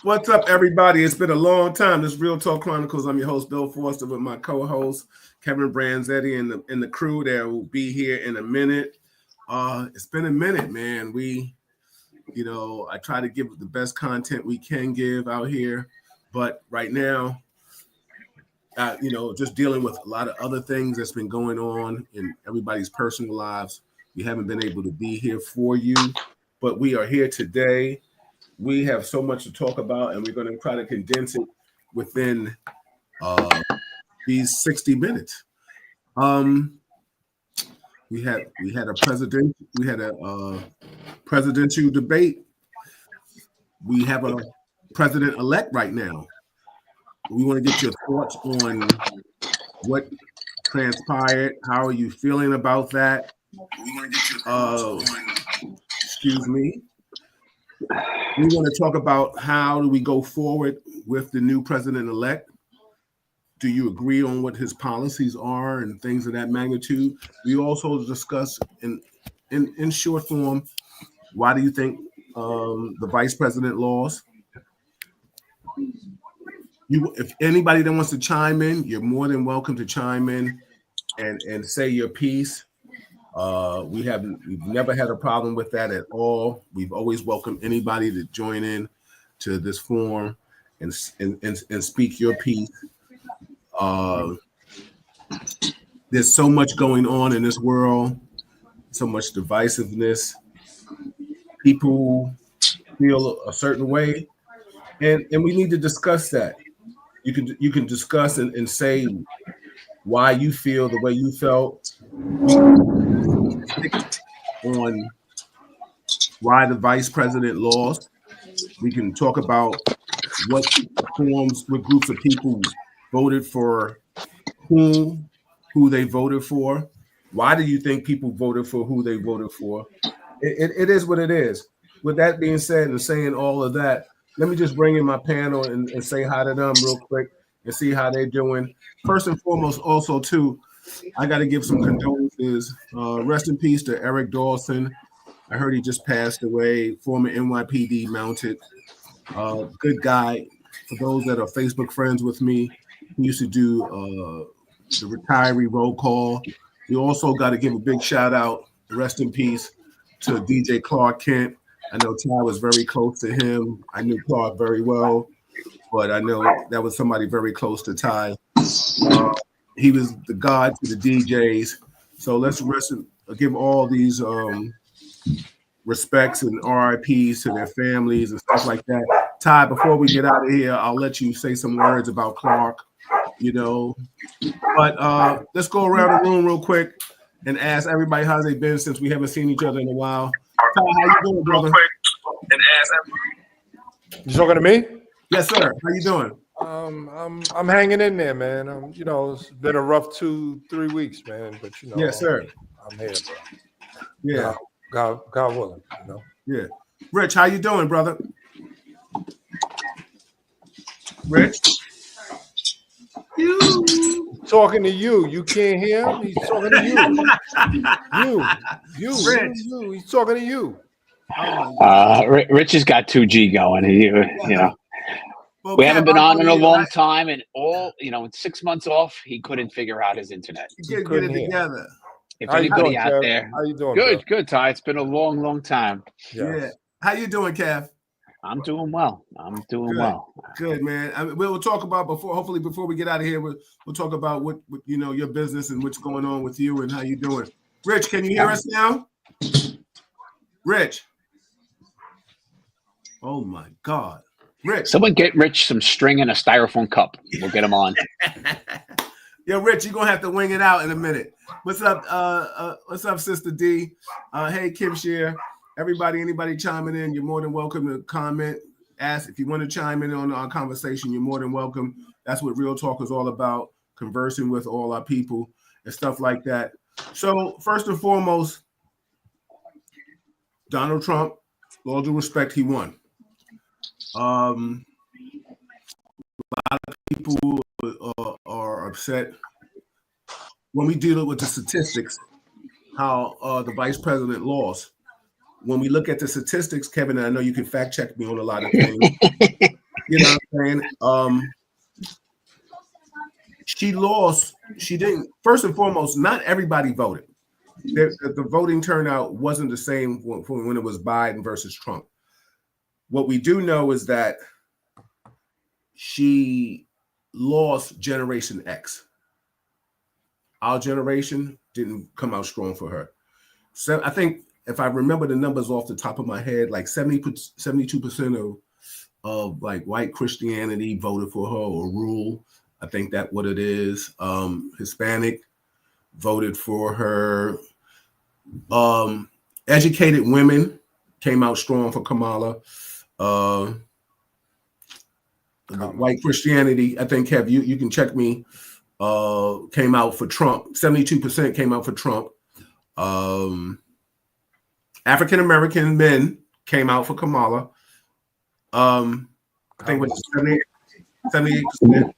What's up, everybody? It's been a long time. This Real Talk Chronicles. I'm your host, Bill Foster, with my co-host Kevin Branzetti and the crew. There will be here in a minute. It's been a minute, man. I try to give the best content we can give out here, but right now, just dealing with a lot of other things that's been going on in everybody's personal lives. We haven't been able to be here for you, but we are here today. We have so much to talk about, and we're going to try to condense it within these 60 minutes. Um, we had a presidential debate. We have a president elect right now. We want to get your thoughts on what transpired. How are you feeling about that? We want to get your thoughts on. Excuse me. We want to talk about how do we go forward with the new president-elect. Do you agree on what his policies are and things of that magnitude? We also discuss in short form, why do you think the vice president lost? If anybody that wants to chime in, you're more than welcome to chime in and say your piece. We've never had a problem with that at all. We've always welcomed anybody to join in to this forum and speak your piece. There's so much going on in this world, so much divisiveness. People feel a certain way, and we need to discuss that. You can discuss and say why you feel the way you felt on why the vice president lost. We can talk about what groups of people voted for who they voted for. Why do you think people voted for who they voted for? It is what it is. With that being said and saying all of that, let me just bring in my panel and say hi to them real quick and see how they're doing. First and foremost, also, too, I got to give some condolences. Rest in peace to Eric Dawson. I heard he just passed away, former NYPD mounted. Good guy. For those that are Facebook friends with me, he used to do the retiree roll call. We also got to give a big shout out, rest in peace, to DJ Clark Kent. I know Ty was very close to him. I knew Clark very well, but I know that was somebody very close to Ty. He was the god to the DJs. So let's give all these respects and RIPs to their families and stuff like that. Ty, before we get out of here, I'll let you say some words about Clark, But let's go around the room real quick and ask everybody how they been since we haven't seen each other in a while. Ty, how you doing, brother? You talking to me? Yes, sir. How you doing? I'm hanging in there, man. It's been a rough 2-3 weeks, man. But yes, sir. I'm here, bro. Yeah. God willing, Yeah. Rich, how you doing, brother? Rich? You talking to you. You can't hear him? He's talking to you. Rich. You. He's talking to you. Rich has got 2G going. Well, we haven't been on in a long time, and in 6 months off, he couldn't figure out his internet. He couldn't get it together. If anybody out there, how you doing? Good, Ty. It's been a long time. Yes. Yeah. How you doing, Kev? I'm doing well. Well. Good, man. We'll talk about before we get out of here. We'll talk about what your business and what's going on with you and how you doing. Rich, can you hear us now? Rich. Oh my God, Rich. Someone get Rich some string and a styrofoam cup. We'll get him on. Yo, Rich, you're gonna have to wing it out in a minute. What's up? What's up, Sister D? Hey, Kim Shear. Anybody chiming in, you're more than welcome to comment. Ask if you want to chime in on our conversation, you're more than welcome. That's what Real Talk is all about, conversing with all our people and stuff like that. So first and foremost, Donald Trump, with all due respect, he won. A lot of people are upset when we deal with the statistics, how the vice president lost. When we look at the statistics, Kevin, and I know you can fact check me on a lot of things. You know what I'm saying? She lost. She didn't. First and foremost, not everybody voted. The voting turnout wasn't the same when it was Biden versus Trump. What we do know is that she lost Generation X. Our generation didn't come out strong for her. So I think if I remember the numbers off the top of my head, like 72% of like white Christianity voted for her or rule. I think that's what it is. Hispanic voted for her. Educated women came out strong for Kamala. White Christianity, I think, Kev, you can check me, came out for Trump. 72% came out for Trump. African-American men came out for Kamala. I think it was 78%.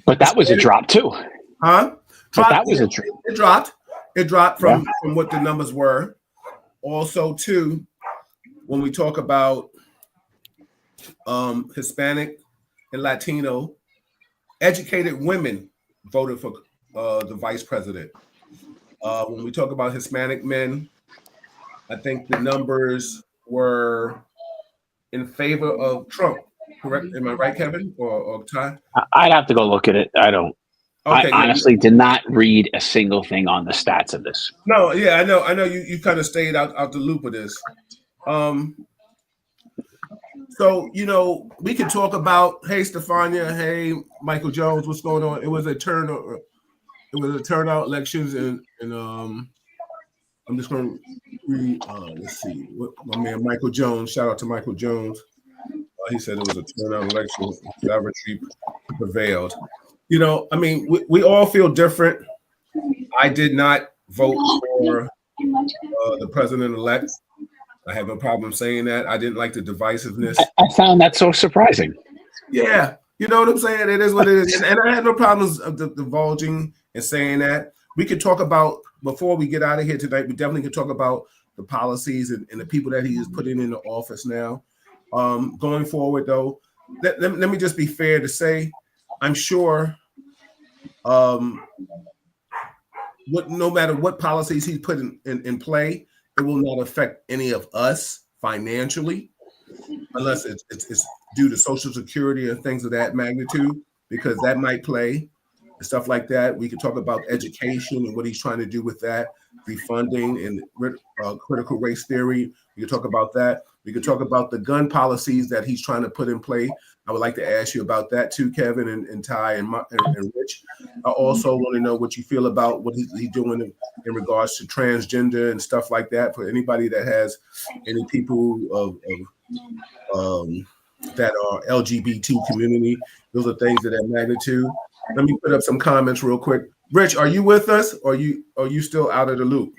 But that was a drop too. Huh? But that was a drop. It dropped. It dropped from what the numbers were. Also, too, when we talk about Hispanic and Latino, educated women voted for the vice president. When we talk about Hispanic men, I think the numbers were in favor of Trump. Correct? Am I right, Kevin or Ty? I'd have to go look at it. I don't. Okay, I honestly did not read a single thing on the stats of this. No, yeah, I know. You kind of stayed out the loop of this. So we can talk about, hey, Stefania, hey, Michael Jones, what's going on? It was a turnout elections, and I'm just going to read. Let's see, my man Michael Jones. Shout out to Michael Jones. He said it was a turnout election. Sovereignty prevailed. I mean, we all feel different. I did not vote for the president-elect. I have no problem saying that. I didn't like the divisiveness. I found that so surprising. Yeah, you know what I'm saying? It is what it is. And I had no problems of divulging and saying that. We could talk about, before we get out of here tonight, we definitely could talk about the policies and the people that he is putting into office now. Going forward, though, let me just be fair to say, I'm sure no matter what policies he's put in play, it will not affect any of us financially, unless it's due to Social Security and things of that magnitude, because that might play and stuff like that. We could talk about education and what he's trying to do with that, defunding and critical race theory. We could talk about that. We could talk about the gun policies that he's trying to put in play. I would like to ask you about that too, Kevin and Ty and Rich. I also want to know what you feel about what he's doing in regards to transgender and stuff like that. For anybody that has any people of that are LGBT community, those are things of that magnitude. Let me put up some comments real quick. Rich, are you with us, or are you still out of the loop?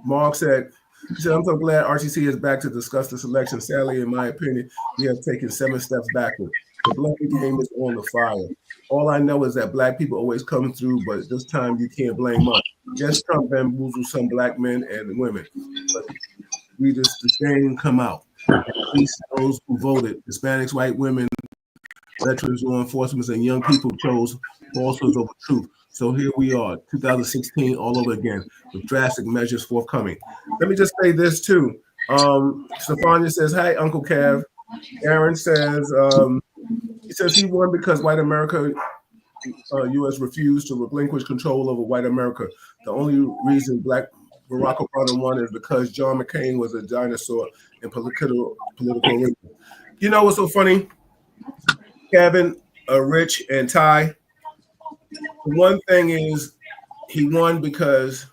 Mark said, I'm so glad RTC is back to discuss this election. Sadly, in my opinion, we have taken 7 steps backward. The black game is on the fire. All I know is that black people always come through, but this time you can't blame us. Yes, Trump bamboozled some black men and women, but the same come out. At least those who voted, Hispanics, white women, veterans, law enforcement, and young people chose falsehoods over truth. So here we are, 2016 all over again, with drastic measures forthcoming. Let me just say this too. Stefania says, "Hi, Uncle Kev." Aaron says, he says he won because white America, U.S. refused to relinquish control over white America. The only reason Black Barack Obama won is because John McCain was a dinosaur in political arena. You know what's so funny? Kevin, Rich, and Ty. One thing is, he won because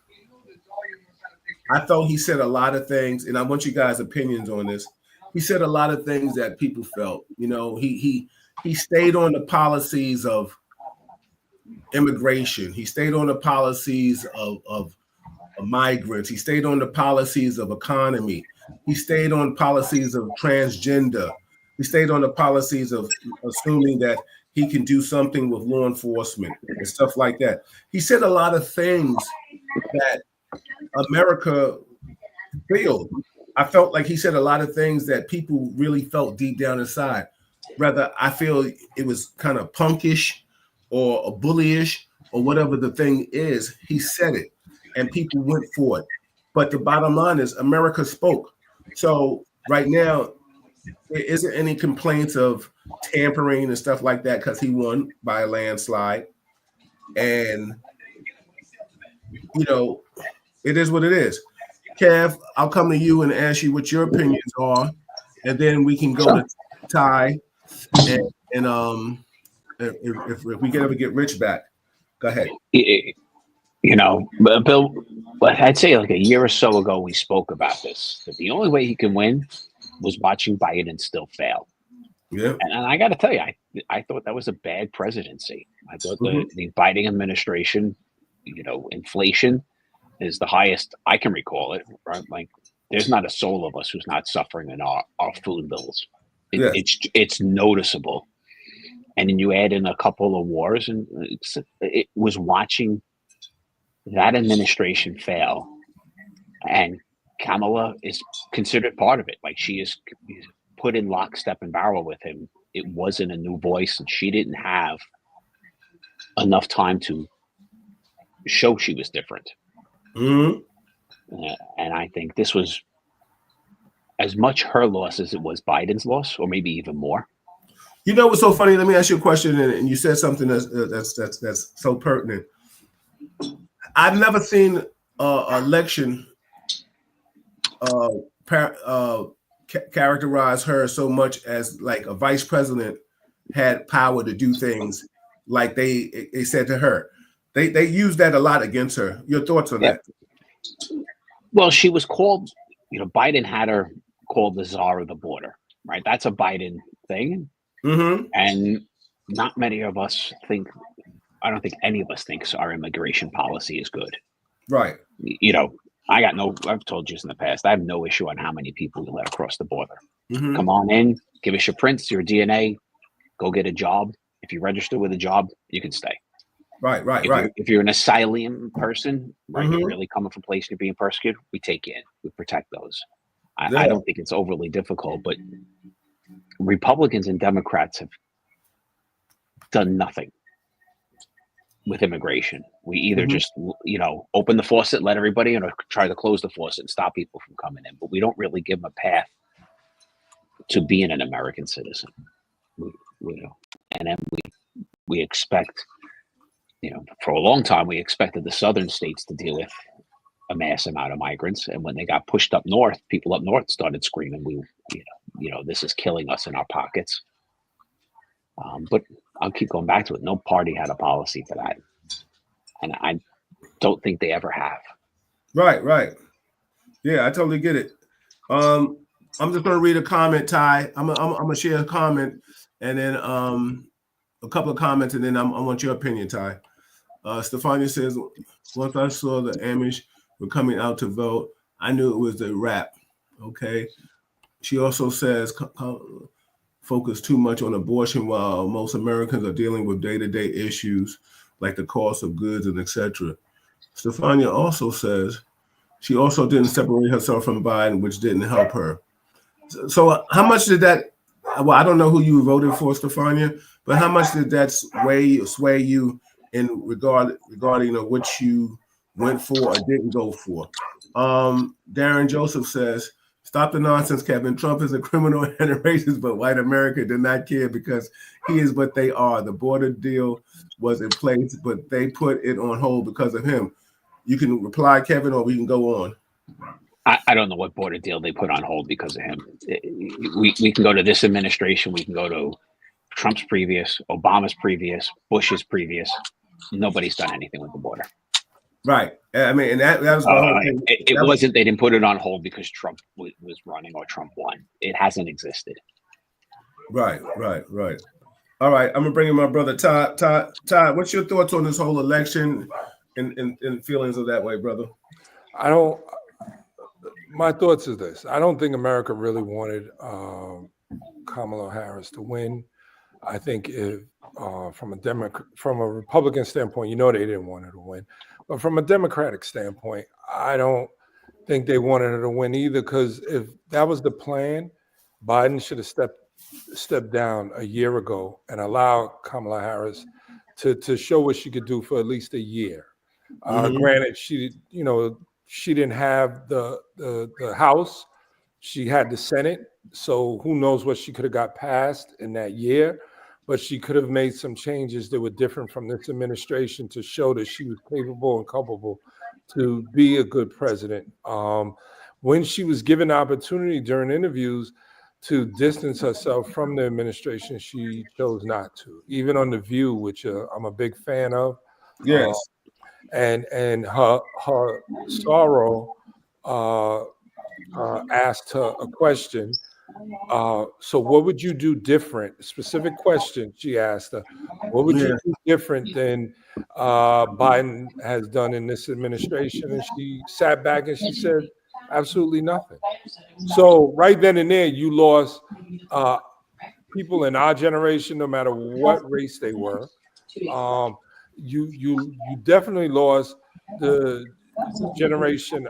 I thought he said a lot of things, and I want you guys' opinions on this. He said a lot of things that people felt. He stayed on the policies of immigration. He stayed on the policies of migrants. He stayed on the policies of economy. He stayed on policies of transgender. He stayed on the policies of assuming that he can do something with law enforcement and stuff like that. He said a lot of things that America failed. I felt like he said a lot of things that people really felt deep down inside. Whether I feel it was kind of punkish or a bullyish or whatever the thing is, he said it and people went for it. But the bottom line is America spoke. So right now, there isn't any complaints of tampering and stuff like that because he won by a landslide. And, you know, it is what it is. Kev, I'll come to you and ask you what your opinions are, and then we can go to Ty and if we can ever get Rich back, go ahead. But Bill, but I'd say like a year or so ago we spoke about this. That the only way he can win was watching Biden still fail. Yeah, and I got to tell you, I thought that was a bad presidency. I thought the Biden administration, inflation is the highest I can recall it. Right, like there's not a soul of us who's not suffering in our food bills. It's noticeable. And then you add in a couple of wars, and it was watching that administration fail. And Kamala is considered part of it. Like she is put in lockstep and barrel with him. It wasn't a new voice, and she didn't have enough time to show she was different. Mm-hmm. And I think this was as much her loss as it was Biden's loss, or maybe even more. You know what's so funny? Let me ask you a question, and you said something that's so pertinent. I've never seen an election characterize her so much as like a vice president had power to do things like they said to her. They used that a lot against her. Your thoughts on that? Well, she was called, Biden had her called the czar of the border, right? That's a Biden thing. Mm-hmm. And not many of us I don't think any of us thinks our immigration policy is good. Right. I've told you this in the past, I have no issue on how many people you let across the border. Mm-hmm. Come on in, give us your prints, your DNA, go get a job. If you register with a job, you can stay. Right. If you're an asylum person, right, Mm-hmm. you're really coming from a place you're being persecuted, we take you in, we protect those. I don't think it's overly difficult, but Republicans and Democrats have done nothing with immigration. We either just, open the faucet, let everybody in, or try to close the faucet and stop people from coming in. But we don't really give them a path to being an American citizen. And then we expect, for a long time, we expected the southern states to deal with a mass amount of migrants. And when they got pushed up north, people up north started screaming, this is killing us in our pockets. But I'll keep going back to it. No party had a policy for that. And I don't think they ever have. Right. Yeah, I totally get it. I'm just going to read a comment, Ty. I'm going to share a comment and then a couple of comments, and then I want your opinion, Ty. Stefania says, once I saw the Amish were coming out to vote, I knew it was a wrap. Okay. She also says, focus too much on abortion while most Americans are dealing with day-to-day issues like the cost of goods and etc. Stefania also says she also didn't separate herself from Biden, which didn't help her. So how much did that, well, I don't know who you voted for, Stefania, but how much did that sway you in regarding what you went for or didn't go for? Darren Joseph says, stop the nonsense, Kevin. Trump is a criminal and a racist, but white America did not care because he is what they are. The border deal was in place, but they put it on hold because of him. You can reply, Kevin, or we can go on. I don't know what border deal they put on hold because of him. We can go to this administration. We can go to Trump's previous, Obama's previous, Bush's previous. Nobody's done anything with the border. Right. I mean, and that was the whole thing. It wasn't, they didn't put it on hold because Trump was running or Trump won. It hasn't existed. Right. All right. I'm going to bring in my brother, Todd. Todd, what's your thoughts on this whole election and feelings of that way, brother? My thoughts is this. I don't think America really wanted Kamala Harris to win. I think if from a Republican standpoint, they didn't want her to win. But from a Democratic standpoint, I don't think they wanted her to win either, because if that was the plan, Biden should have stepped down a year ago and allowed Kamala Harris to show what she could do for at least a year. Granted, she didn't have the House, she had the Senate, so who knows what she could have got passed in that year, but she could have made some changes that were different from this administration to show that she was capable and culpable to be a good president. When she was given the opportunity during interviews to distance herself from the administration, she chose not to. Even on The View, which I'm a big fan of. Yes. And her sorrow asked her a question. So what would you do different? Specific question she asked her. What would you do different than Biden has done in this administration? And she sat back and she said, absolutely nothing. So right then and there, you lost people in our generation, no matter what race they were. You definitely lost the generation.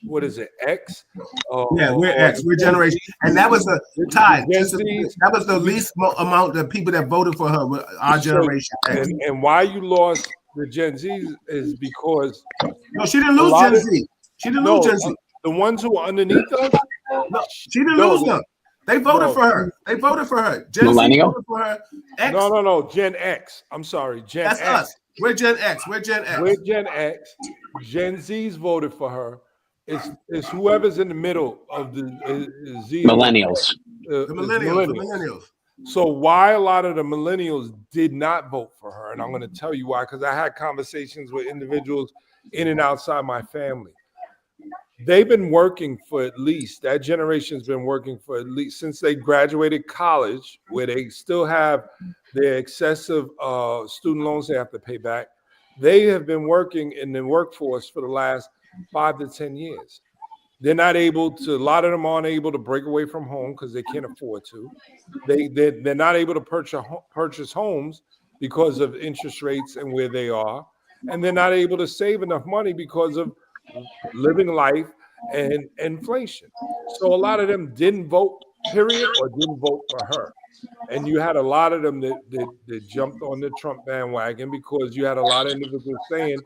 What is it? X? We're X. We're generation, and that was the tie. That was the least amount of people that voted for her. Our generation. And why you lost the Gen Z is because no, she didn't lose Gen Z. She didn't lose Gen Z. The ones who are underneath us. No, she didn't lose them. They voted for her. They voted for her. Gen Millennial? Z voted for her. X. No. Gen X. I'm sorry. That's X. us. We're Gen X. We're Gen X. We're Gen X. Gen Z's voted for her. It's whoever's in the middle of the Z. Millennials. The millennials. So why a lot of the millennials did not vote for her, and I'm going to tell you why, because I had conversations with individuals in and outside my family. They've been working for that generation's been working for at least since they graduated college, where they still have their excessive student loans they have to pay back. They have been working in the workforce for the last 5 to 10 years. They're not able to, a lot of them aren't able to break away from home because they can't afford to. They're not able to purchase homes because of interest rates and where they are. And they're not able to save enough money because of living life and inflation. So a lot of them didn't vote, period, or didn't vote for her. And you had a lot of them that jumped on the Trump bandwagon because you had a lot of individuals saying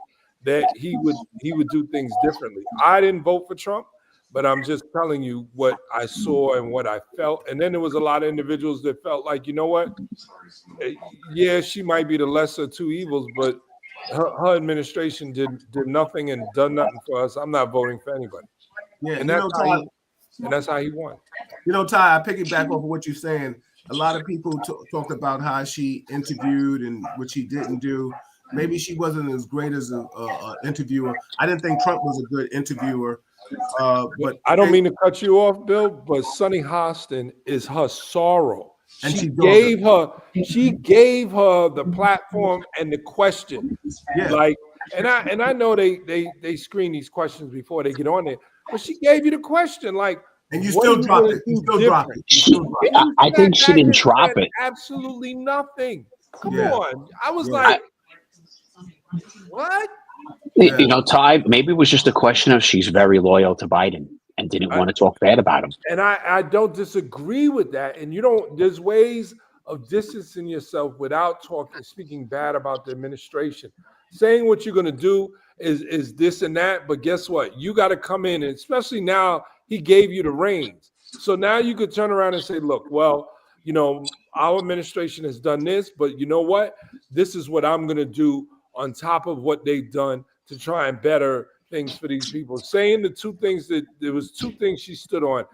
that he would do things differently. I didn't vote for Trump, but I'm just telling you what I saw and what I felt. And then there was a lot of individuals that felt like, you know what? Yeah, she might be the lesser of two evils, but her administration did nothing and done nothing for us. I'm not voting for anybody. Yeah, and that's how he won. You know, Ty, I piggyback off of what you're saying. A lot of people talked about how she interviewed and what she didn't do. Maybe she wasn't as great as an interviewer. I didn't think Trump was a good interviewer. But I don't mean to cut you off, Bill, but Sunny Hostin is her sorrow. And she gave her the platform and the question. Yeah. Like, and I know they screen these questions before they get on there, but she gave you the question, like, and you still dropped it. You still dropped it. I think she didn't drop it. Absolutely nothing. Come on. I was like, what? You know, Ty, maybe it was just a question of she's very loyal to Biden and didn't want to talk bad about him. And I don't disagree with that. And there's ways of distancing yourself without speaking bad about the administration. Saying what you're going to do is this and that, but guess what? You got to come in, and especially now he gave you the reins. So now you could turn around and say, look, well, you know, our administration has done this, but you know what? This is what I'm going to do on top of what they've done to try and better things for these people. Saying the two things there was two things she stood on,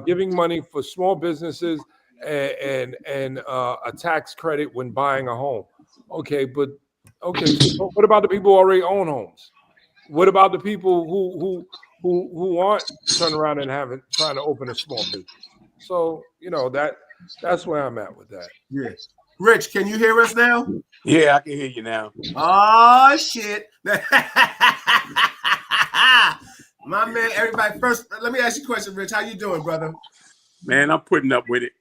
giving money for small businesses and a tax credit when buying a home. Okay, so what about the people who already own homes? What about the people who aren't turning around and trying to open a small business? So, you know, that's where I'm at with that. Yes. Rich, can you hear us now? Yeah, I can hear you now. Oh, shit. My man, everybody, first, let me ask you a question, Rich. How you doing, brother? Man, I'm putting up with it.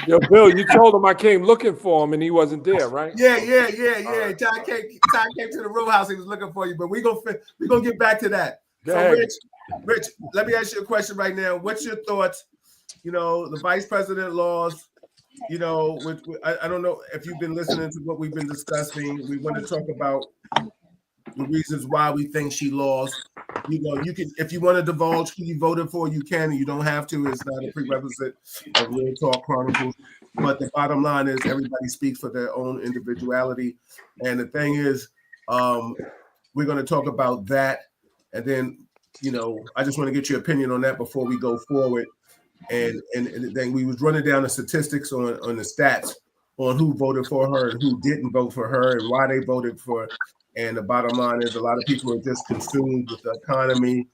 Yo, Bill, you told him I came looking for him and he wasn't there, right? Yeah. Right. Ty came to the row house. He was looking for you, but we're gonna get back to that. Go So, ahead. Rich, let me ask you a question right now. What's your thoughts? The vice president laws. I don't know if you've been listening to what we've been discussing. We want to talk about the reasons why we think she lost. You can, if you want to divulge who you voted for, you can. You don't have to. It's not a prerequisite of Real Talk Chronicles. But the bottom line is everybody speaks for their own individuality. And the thing is, we're going to talk about that. And then, I just want to get your opinion on that before we go forward. And then we was running down the statistics on the stats on who voted for her and who didn't vote for her and why they voted for. And the bottom line is a lot of people are just consumed with the economy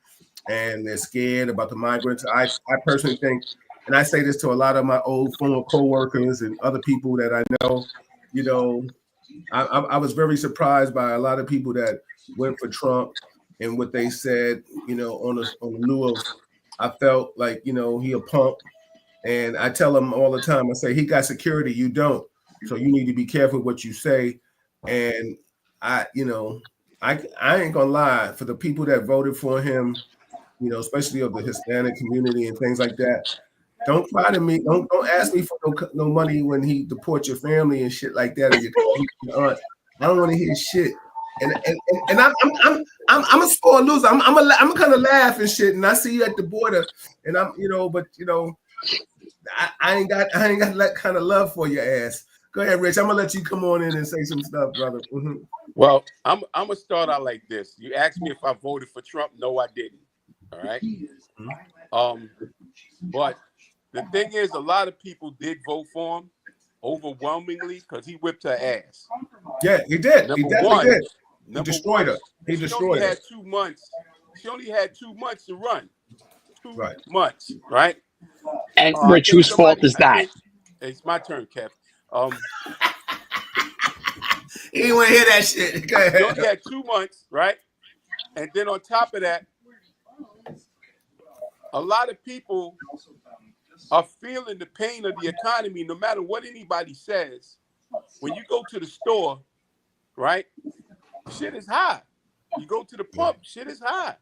and they're scared about the migrants. I personally think, and I say this to a lot of my old former coworkers and other people that I know, I was very surprised by a lot of people that went for Trump and what they said, on the lieu of, I felt like, he a punk. And I tell him all the time, I say, he got security, you don't. So you need to be careful what you say. And I ain't gonna lie, for the people that voted for him, especially of the Hispanic community and things like that, don't cry to me. Don't ask me for no money when he deports your family and shit like that, or your aunt. I don't want to hear shit. And I'm a score loser. I'm kind of laugh and shit. And I see you at the border, and I ain't got that kind of love for your ass. Go ahead, Rich. I'm gonna let you come on in and say some stuff, brother. Mm-hmm. Well, I'm gonna start out like this. You asked me if I voted for Trump. No, I didn't. All right. But the thing is, a lot of people did vote for him overwhelmingly because he whipped her ass. Yeah, he did. He definitely did. He destroyed her. He destroyed her. She only had 2 months to run. 2 Right. months, right? And Rich, whose fault is that? It's my turn, Kev. He didn't want to hear that shit. Go ahead. She only had 2 months, right? And then on top of that, a lot of people are feeling the pain of the economy no matter what anybody says. When you go to the store, right, shit is high. You go to the pump, shit is high.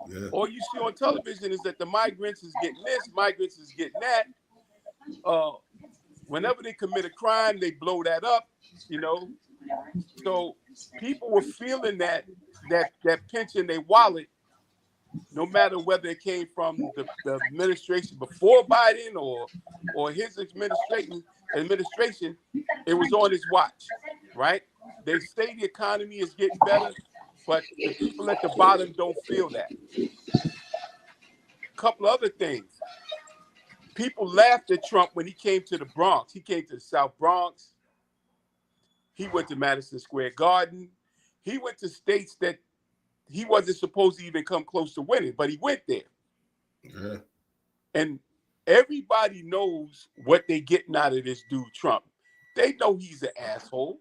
Yeah. All you see on television is that the migrants is getting this, migrants is getting that. Whenever they commit a crime, they blow that up, So people were feeling that pinch in their wallet, no matter whether it came from the administration before Biden or his administration, it was on his watch, right? They say the economy is getting better, but the people at the bottom don't feel that. A couple other things. People laughed at Trump when he came to the Bronx. He came to the South Bronx. He went to Madison Square Garden. He went to states that he wasn't supposed to even come close to winning, but he went there. Yeah. And everybody knows what they're getting out of this dude, Trump. They know he's an asshole.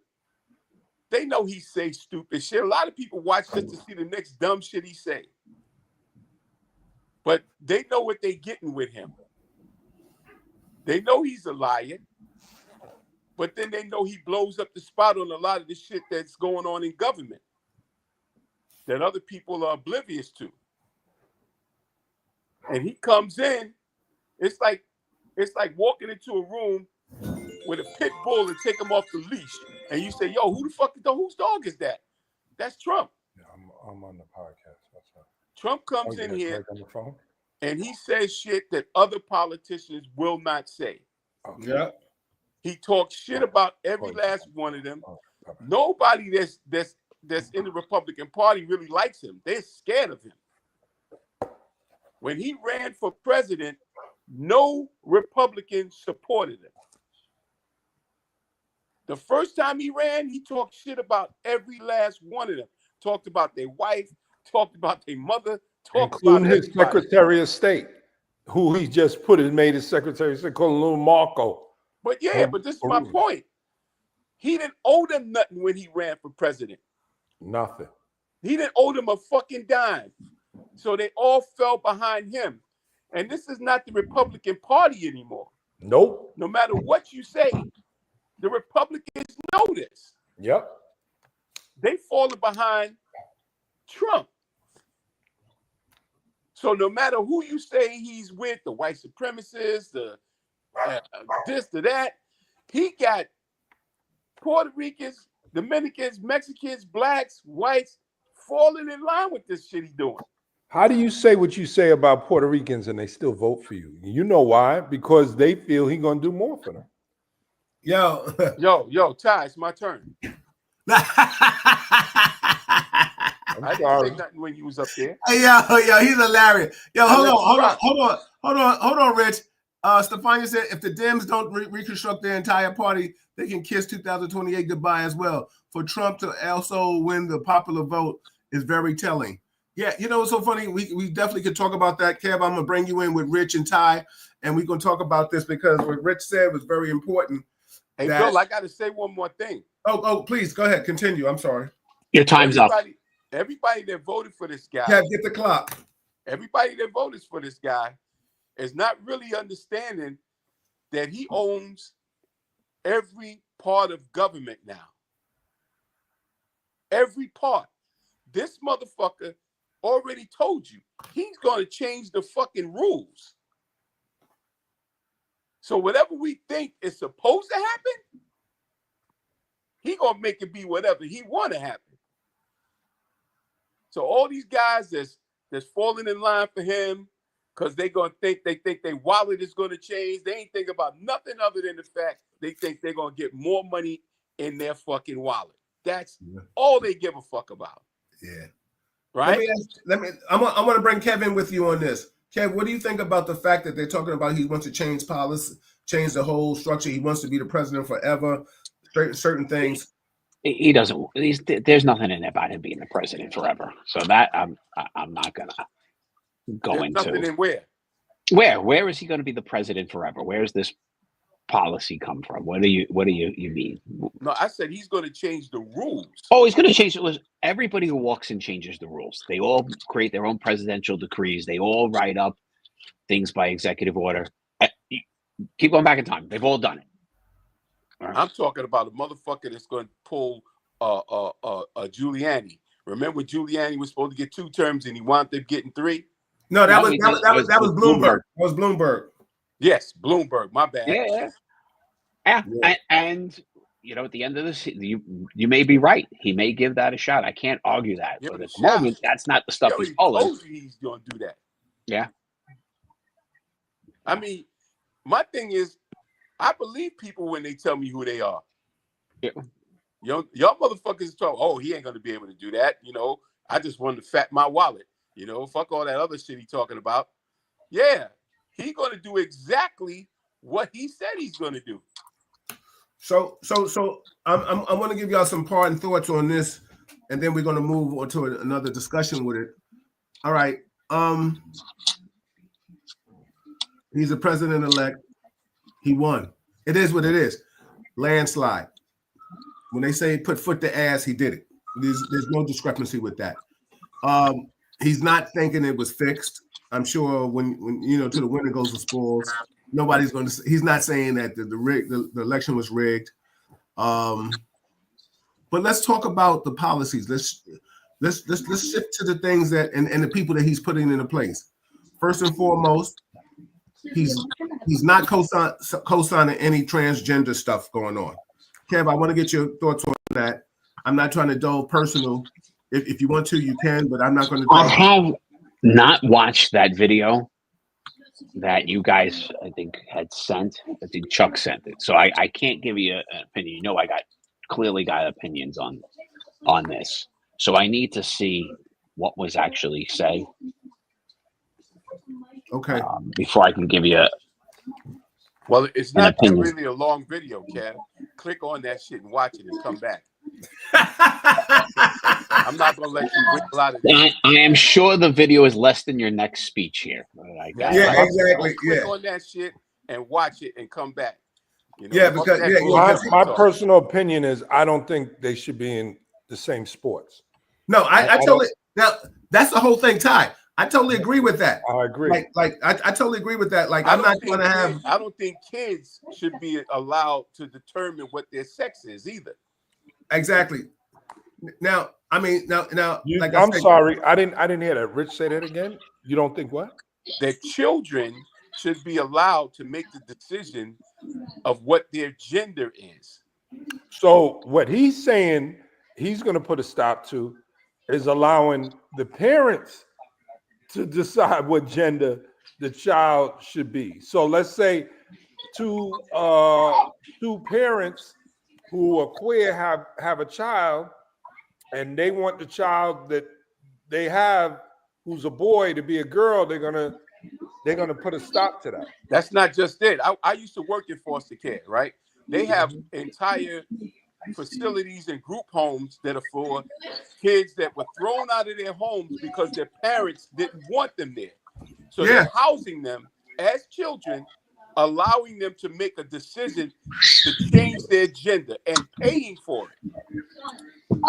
They know he says stupid shit. A lot of people watch just to see the next dumb shit he say. But they know what they're getting with him. They know he's a liar. But then they know he blows up the spot on a lot of the shit that's going on in government that other people are oblivious to. And he comes in, it's like walking into a room with a pit bull and take him off the leash. And you say, yo, whose dog is that? That's Trump. Yeah, I'm on the podcast. What's up? Trump comes in here and he says shit that other politicians will not say. Okay. Yeah. He talks shit about every last one of them. Nobody that's in the Republican Party really likes him. They're scared of him. When he ran for president, no Republican supported him. The first time he ran, he talked shit about every last one of them. Talked about their wife, talked about their mother, talked about his Secretary of State, who he just made his Secretary of State, called Lou Marco. But but this is my point. He didn't owe them nothing when he ran for president. Nothing. He didn't owe them a fucking dime. So they all fell behind him. And this is not the Republican Party anymore. Nope. No matter what you say, the Republicans know this. Yep. They falling behind Trump. So no matter who you say he's with, the white supremacists, the this, to that, he got Puerto Ricans, Dominicans, Mexicans, blacks, whites falling in line with this shit he's doing. How do you say what you say about Puerto Ricans and they still vote for you? You know why? Because they feel he's gonna do more for them. Yo, Ty, it's my turn. I didn't say nothing when you was up there. Yo, he's hilarious. Yo, hold on, Rich. Stefania said if the Dems don't reconstruct their entire party, they can kiss 2028 goodbye as well. For Trump to also win the popular vote is very telling. Yeah, you know what's so funny? We definitely could talk about that. Kev, I'm gonna bring you in with Rich and Ty, and we're gonna talk about this because what Rich said was very important. Hey, Bill, I gotta say one more thing. Oh, please go ahead. Continue. I'm sorry. Your time's up. Everybody that voted for this guy. Kev, get the clock. Everybody that voted for this guy is not really understanding that he owns every part of government now. Every part. This motherfucker already told you he's going to change the fucking rules. So whatever we think is supposed to happen, he going to make it be whatever he want to happen. So all these guys that's falling in line for him because they think their wallet is going to change. They ain't think about nothing other than the fact they think they're going to get more money in their fucking wallet. That's all they give a fuck about. Yeah. Right? I want to bring Kevin with you on this. Kev, what do you think about the fact that they're talking about he wants to change policy, change the whole structure? He wants to be the president forever, certain things. He doesn't. There's nothing in it about him being the president forever. So that I'm not gonna go There's into. nothing in where? Where is he going to be the president forever? Where's this policy come from? What do you mean? No, I said he's going to change the rules. Oh, he's going to change it. Everybody who walks in changes the rules. They all create their own presidential decrees. They all write up things by executive order. Keep going back in time. They've all done it. All right. I'm talking about a motherfucker that's going to pull Giuliani. Remember Giuliani was supposed to get 2 terms and he wound up getting 3? No, that was Bloomberg. That was Bloomberg. Yes, Bloomberg. My bad. Yeah. And you know, at the end of this, you may be right. He may give that a shot. I can't argue that. But at the moment, that's not the stuff he's pulling. Told you he's going to do that. Yeah. I mean, my thing is, I believe people when they tell me who they are. Yeah. Y'all motherfuckers talk, oh, he ain't going to be able to do that. You know, I just wanted to fat my wallet. You know, fuck all that other shit he talking about. Yeah, he going to do exactly what he said he's going to do. So I want to give y'all some parting thoughts on this, and then we're going to move on to another discussion with it. All right. He's a president-elect. He won. It is what it is. Landslide. When they say put foot to ass, he did it. There's no discrepancy with that. He's not thinking it was fixed. I'm sure when you know, to the winner goes the spoils. Nobody's going to. He's not saying that the election was rigged. But let's talk about the policies. Let's shift to the things that and the people that he's putting into place. First and foremost, he's not co-signing any transgender stuff going on. Kev, I want to get your thoughts on that. I'm not trying to delve personal. If you want to, you can, but I'm not going to. I have not watched that video that you guys, I think, had sent. I think Chuck sent it, so I can't give you an opinion. You know, I clearly got opinions on this, so I need to see what was actually said. Okay. Before I can give you a. Well, it's not really a long video, Kev. Click on that shit and watch it and come back. I'm not going to let you wiggle out of this. I am sure the video is less than your next speech here. Exactly. Click on that shit and watch it and come back. You know, yeah, because my personal opinion is I don't think they should be in the same sports. No, I totally. Now that's the whole thing, Ty. I totally agree with that. I agree. I totally agree with that. Like, I I'm not don't going to have. I don't think kids should be allowed to determine what their sex is either. Exactly. Now, I mean, now, like I I'm said, sorry, I didn't hear that. Rich, say that again. You don't think what? That children should be allowed to make the decision of what their gender is. So what he's saying he's going to put a stop to is allowing the parents to decide what gender the child should be. So let's say two parents who are queer have a child, and they want the child that they have who's a boy to be a girl. They're gonna put a stop to that. That's not just it. I used to work in foster care, right? They have entire facilities and group homes that are for kids that were thrown out of their homes because their parents didn't want them there. So they're housing them as children, allowing them to make a decision to change their gender and paying for it.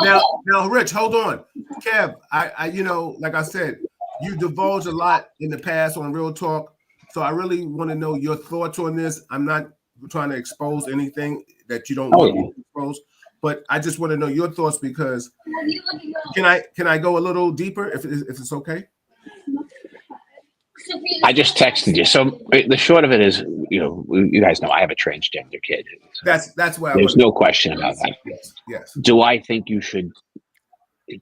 Now, Rich, hold on. Kev, I like I said, you divulged a lot in the past on Real Talk. So I really want to know your thoughts on this. I'm not trying to expose anything that you don't want to expose, but I just want to know your thoughts because can I go a little deeper if it's okay? I just texted you. So the short of it is, you guys know I have a transgender kid. So that's why there's no question about that. Yes. Do I think you should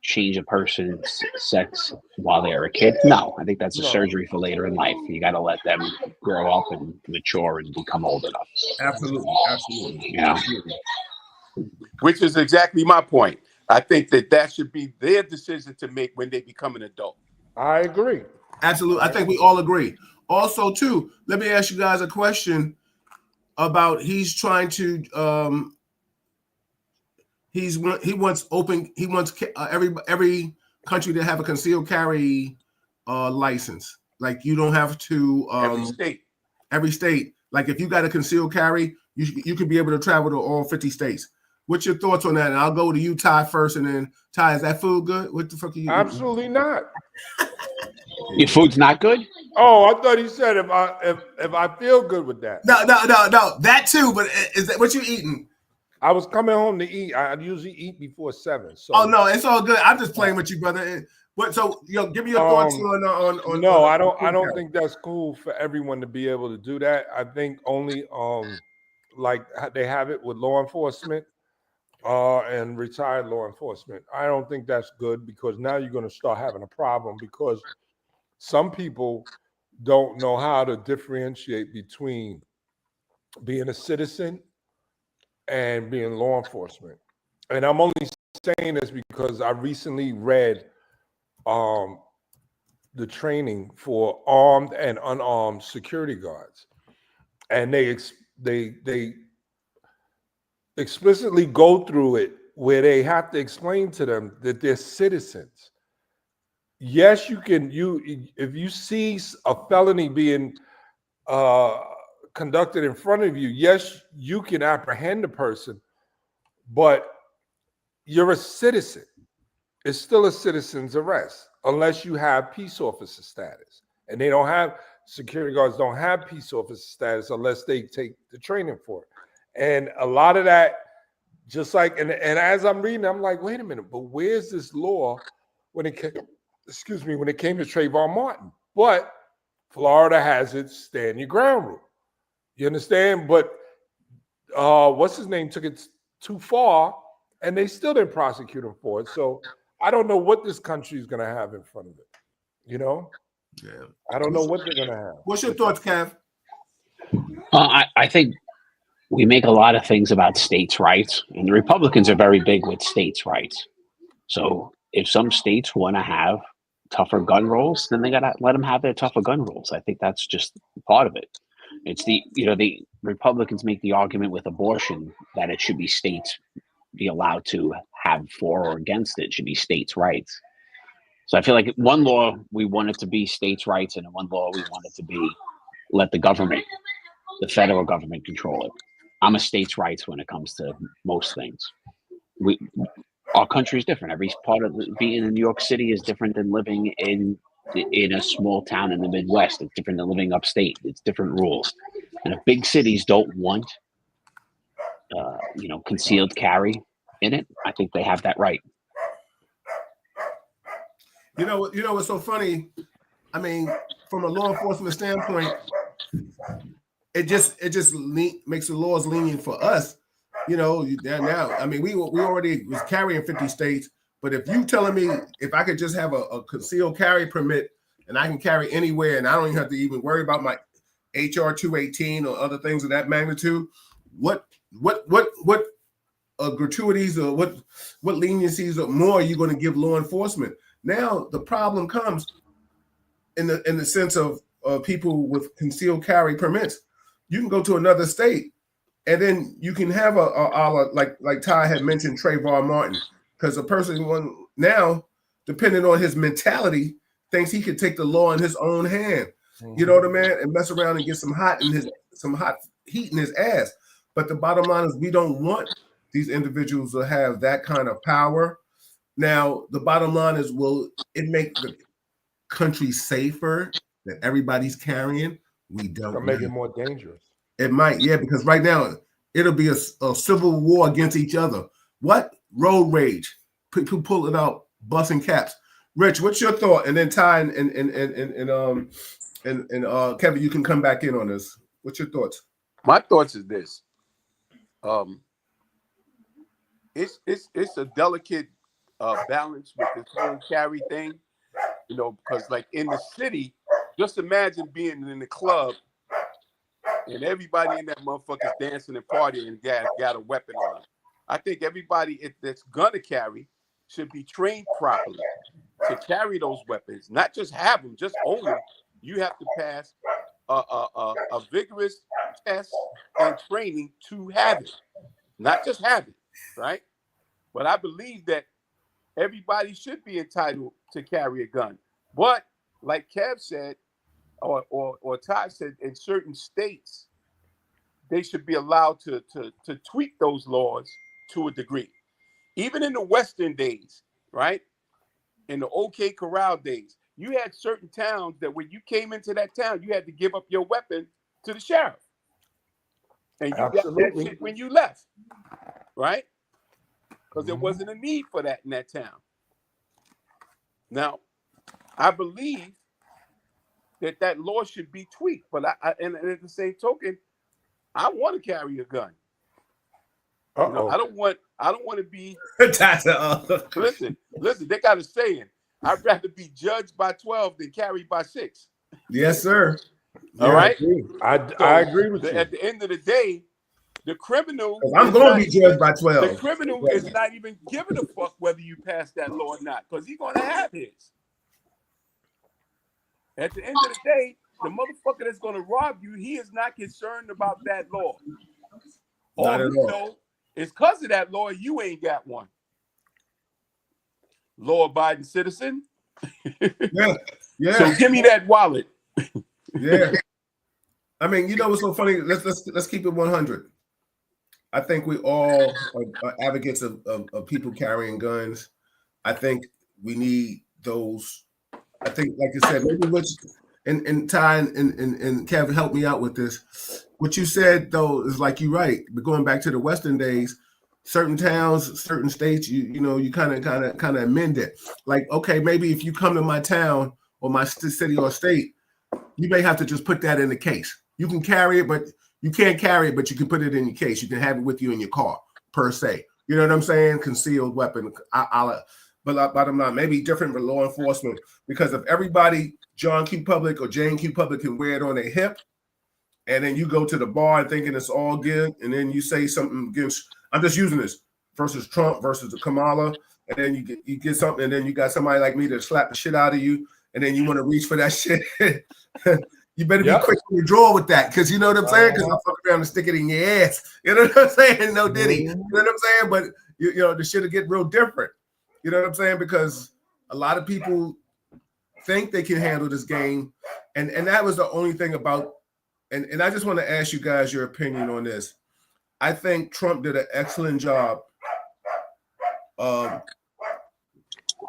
change a person's sex while they're a kid? No, I think that's a surgery for later in life. You got to let them grow up and mature and become old enough. Absolutely. Yeah. Which is exactly my point. I think that should be their decision to make when they become an adult. I agree. Absolutely. I think we all agree. Also, too, let me ask you guys a question about he wants every country to have a concealed carry license. Like you don't have to every state. Like if you got a concealed carry, you could be able to travel to all 50 states. What's your thoughts on that? And I'll go to you, Ty, first, and then Ty, is that food good? What the fuck are you Absolutely not. Your food's not good? Oh, I thought he said if I feel good with that. No. That too, but is that what you eating? I was coming home to eat. I usually eat before 7. So no, it's all good. I'm just playing with you, brother. But so give me your thoughts on No, I don't think that's cool for everyone to be able to do that. I think only like they have it with law enforcement and retired law enforcement. I don't think that's good because now you're going to start having a problem because some people don't know how to differentiate between being a citizen and being law enforcement. And I'm only saying this because I recently read the training for armed and unarmed security guards. And they explicitly go through it where they have to explain to them that they're citizens. Yes, if you see a felony being conducted in front of you, yes, you can apprehend the person, but you're a citizen. It's still a citizen's arrest unless you have peace officer status. And security guards don't have peace officer status unless they take the training for it. And a lot of that, just like, and as I'm reading, I'm like, wait a minute, but where's this law when it came to Trayvon Martin? But Florida has its stand your ground rule. You understand? But what's his name took it too far, and they still didn't prosecute him for it. So I don't know what this country is going to have in front of it. Yeah. I don't know what they're going to have. What's your thoughts, Kev? I think we make a lot of things about states' rights, and the Republicans are very big with states' rights. So if some states want to have tougher gun rules, then they got to let them have their tougher gun rules. I think that's just part of it. It's the Republicans make the argument with abortion that it should be states be allowed to have for or against it. It should be states' rights. So I feel like one law we want it to be states' rights, and in one law we want it to be let the federal government control it. I'm a states' rights when it comes to most things. Our country is different. Every part of being in New York City is different than living in in a small town in the Midwest. It's different than living upstate. It's different rules. And if big cities don't want, concealed carry in it, I think they have that right. You know what's so funny? I mean, from a law enforcement standpoint, it just makes the laws lenient for us. Now, I mean, we already was carrying 50 states, but if you telling me if I could just have a concealed carry permit and I can carry anywhere and I don't even have to even worry about my HR 218 or other things of that magnitude, what gratuities or what leniencies or more are you going to give law enforcement? Now the problem comes in the sense of people with concealed carry permits. You can go to another state, and then you can have a like Ty had mentioned Trayvon Martin, because a person now, depending on his mentality, thinks he could take the law in his own hand. You know what I mean? And mess around and get some hot heat in his ass. But the bottom line is we don't want these individuals to have that kind of power. Now, the bottom line is, will it make the country safer that everybody's carrying? We don't. Or make it more dangerous. It might, yeah, because right now it'll be a civil war against each other. What? Road rage. People pulling out, busting caps. Rich, what's your thought? And then Ty and Kevin, you can come back in on this. What's your thoughts? My thoughts is this. It's a delicate balance with this whole carry thing, because like in the city, just imagine being in the club and everybody in that motherfucker's dancing and partying and got a weapon on. I think everybody that's gonna carry should be trained properly to carry those weapons, not just have them, just own them. You have to pass a vigorous test and training to have it, not just have it, right? But I believe that everybody should be entitled to carry a gun. But like Kev said, or Ty said, in certain states, they should be allowed to tweak those laws to a degree. Even in the Western days, right? In the OK Corral days, you had certain towns that when you came into that town, you had to give up your weapon to the sheriff. And you got that shit when you left, right? Because there wasn't a need for that in that town. Now, I believe that law should be tweaked, but and at the same token, I want to carry a gun. I don't want to be. Listen. They got a saying: I'd rather be judged by 12 than carried by 6. Yes, sir. All right. I agree with you. At the end of the day, the criminal. I'm going to be judged by 12. The criminal is not even giving a fuck whether you pass that law or not, because he's going to have his. At the end of the day, the motherfucker that's going to rob you, he is not concerned about that law. Not at all. Know is because of that law, you ain't got one. Law-abiding citizen. Yeah. So give me that wallet. Yeah. I mean, what's so funny? Let's keep it 100. I think we all are advocates of people carrying guns. I think we need those. I think, like you said, maybe and Ty and Kevin help me out with this. What you said though is like you're right. But going back to the Western days, certain towns, certain states, you kind of amend it. Like, okay, maybe if you come to my town or my city or state, you may have to just put that in the case. You can carry it, but you can't carry it, but you can put it in your case. You can have it with you in your car, per se. You know what I'm saying? Concealed weapon. But bottom line, maybe different for law enforcement, because if everybody, John Q. Public or Jane Q. Public, can wear it on their hip, and then you go to the bar and thinking it's all good, and then you say something against, I'm just using this, versus Trump versus the Kamala, and then you get something, and then you got somebody like me to slap the shit out of you, and then you want to reach for that shit. You better be quick to withdraw with that, because you know what I'm saying? Because I'll fuck around and stick it in your ass. You know what I'm saying? No diddy. You know what I'm saying? But the shit will get real different. You know what I'm saying? Because a lot of people think they can handle this game. And that was the only thing about, and I just want to ask you guys your opinion on this. I think Trump did an excellent job of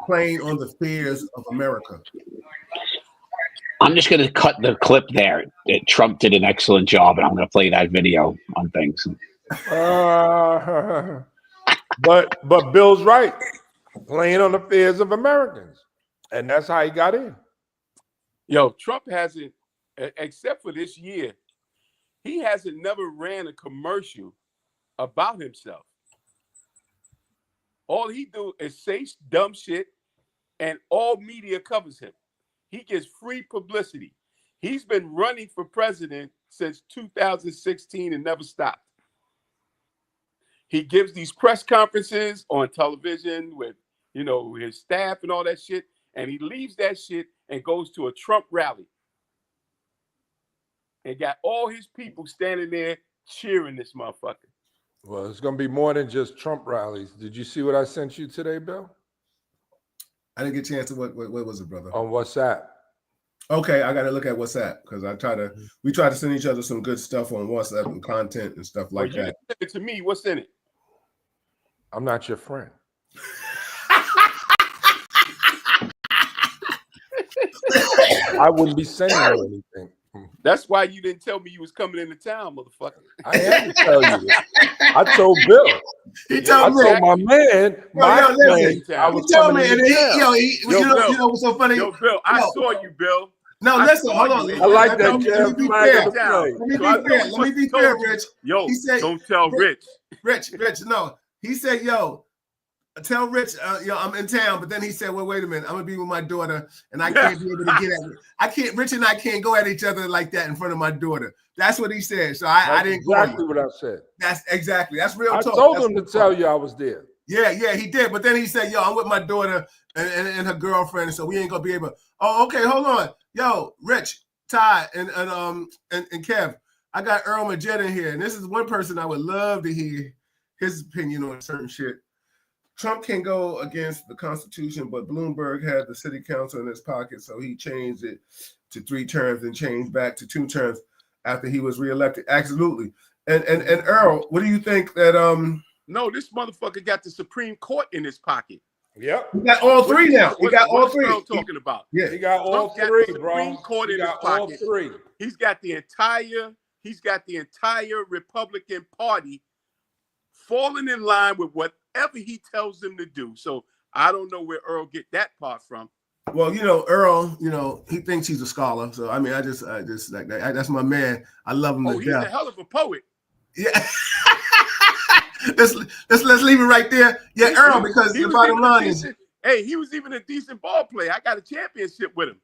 playing on the fears of America. I'm just going to cut the clip there. Trump did an excellent job, and I'm going to play that video on things. But Bill's right. Playing on the fears of Americans. And that's how he got in. Yo, Trump hasn't, except for this year, he hasn't never ran a commercial about himself. All he do is say dumb shit, and all media covers him. He gets free publicity. He's been running for president since 2016 and never stopped. He gives these press conferences on television with, his staff and all that shit, and he leaves that shit and goes to a Trump rally and got all his people standing there cheering this motherfucker. Well, it's going to be more than just Trump rallies. Did you see what I sent you today, Bill? I didn't get a chance to what was it, brother? On WhatsApp. Okay, I got to look at WhatsApp because we try to send each other some good stuff on WhatsApp and content and stuff like that. Send it to me. What's in it? I'm not your friend. I wouldn't be sending you anything. That's why you didn't tell me you was coming into town, motherfucker. I had to tell you this. I told Bill. He told me. I told my man. I was told me, and you know what's so funny? Yo, Bill, I saw you, Bill. No, listen, hold on. I like that. Let me be fair, Rich. Yo, he said, don't tell Rich. Rich, no. He said, yo, tell Rich, I'm in town. But then he said, well, wait a minute. I'm going to be with my daughter, and I can't be able to get at it. Rich and I can't go at each other like that in front of my daughter. That's what he said. So I didn't go. Exactly what I said. That's real talk. I told him to tell you I was there. Yeah, he did. But then he said, yo, I'm with my daughter and her girlfriend, so we ain't going to be able. Oh, okay, hold on. Yo, Rich, Ty, and Kev, I got Earl Majette in here, and this is one person I would love to hear his opinion on certain shit. Trump can go against the Constitution, but Bloomberg had the city council in his pocket, so he changed it to 3 terms and changed back to 2 terms after he was reelected. Absolutely. And Earl, what do you think that No, this motherfucker got the Supreme Court in his pocket. Yep. He got all 3 now. He got all 3. What talking about? Yeah. He got all 3, bro. Supreme Court in his pocket. 3. He's got the entire Republican Party falling in line with whatever he tells them to do. So I don't know where Earl get that part from. Well, Earl, he thinks he's a scholar. So I mean, I just like that. That's my man. I love him. Oh, he's a hell of a poet. Yeah. let's leave it right there. Yeah, Earl, because the bottom line is, hey, he was even a decent ball player. I got a championship with him.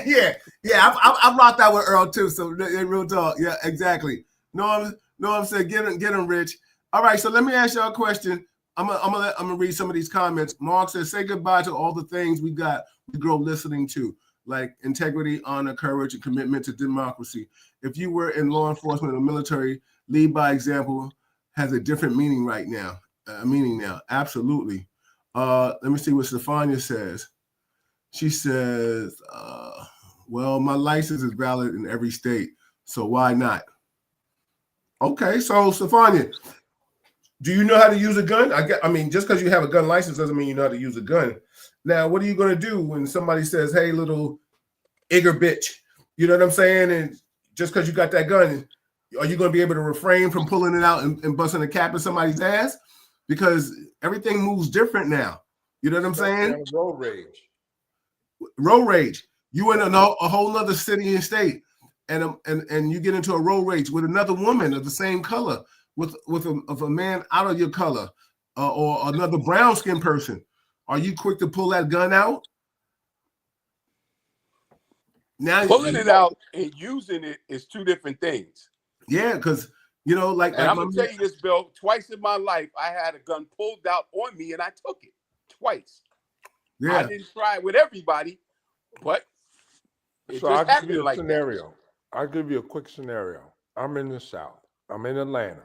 yeah. I rocked out with Earl too. So real talk. Yeah, exactly. No, I'm saying get him, Rich. All right, so let me ask y'all a question. I'm gonna read some of these comments. Mark says, "Say goodbye to all the things we grow listening to, like integrity, honor, courage, and commitment to democracy. If you were in law enforcement or military, lead by example has a different meaning right now. Absolutely. Let me see what Stefania says. She says, "Well, my license is valid in every state, so why not?" Okay, so Stefania, do you know how to use a gun? I mean, just because you have a gun license doesn't mean you know how to use a gun. Now, what are you going to do when somebody says, "Hey, little Igor bitch," you know what I'm saying? And just because you got that gun, are you going to be able to refrain from pulling it out and busting a cap in somebody's ass? Because everything moves different now. You know what I'm saying? Road rage. You in a whole nother city and state, and you get into a road rage with another woman of the same color, with a man out of your color, or another brown skinned person. Are you quick to pull that gun out? Now pulling it out and using it is 2 different things. Yeah, because and I'm gonna tell you this, Bill. Twice in my life, I had a gun pulled out on me, and I took it twice. Yeah, I didn't try it with everybody, but it so just I'll give you a like scenario. That. I'll give you a quick scenario. I'm in the South. I'm in Atlanta.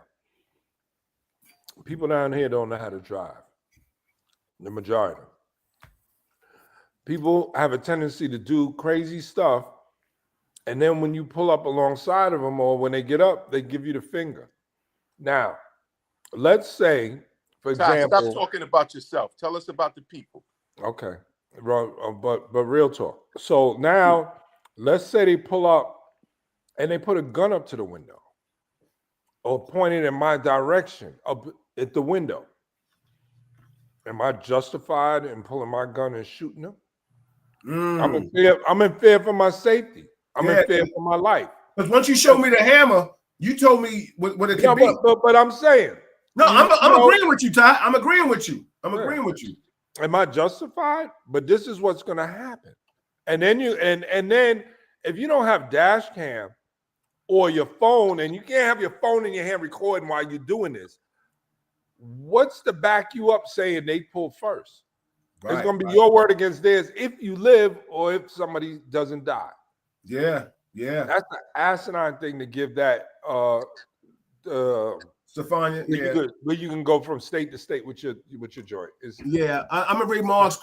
People down here don't know how to drive. The majority. People have a tendency to do crazy stuff, and then when you pull up alongside of them or when they get up, they give you the finger. Now, let's say, for example... Stop talking about yourself. Tell us about the people. Okay. But real talk. So now Let's say they pull up and they put a gun up to the window or pointed in my direction up at the window. Am I justified in pulling my gun and shooting them? I'm in fear for my safety. I'm in fear for my life. Because once you showed me the hammer, you told me what it could be. But I'm saying. No, I'm agreeing with you, Ty. I'm agreeing with you. Agreeing with you. Am I justified? But this is what's going to happen. And then and then if you don't have dash cam or your phone, and you can't have your phone in your hand recording while you're doing this, what's to back you up saying they pulled first? It's going to be your word against theirs if you live or if somebody doesn't die. Yeah. That's the asinine thing to give that Stefania, where you can go from state to state with your joint. I'm gonna read Mark's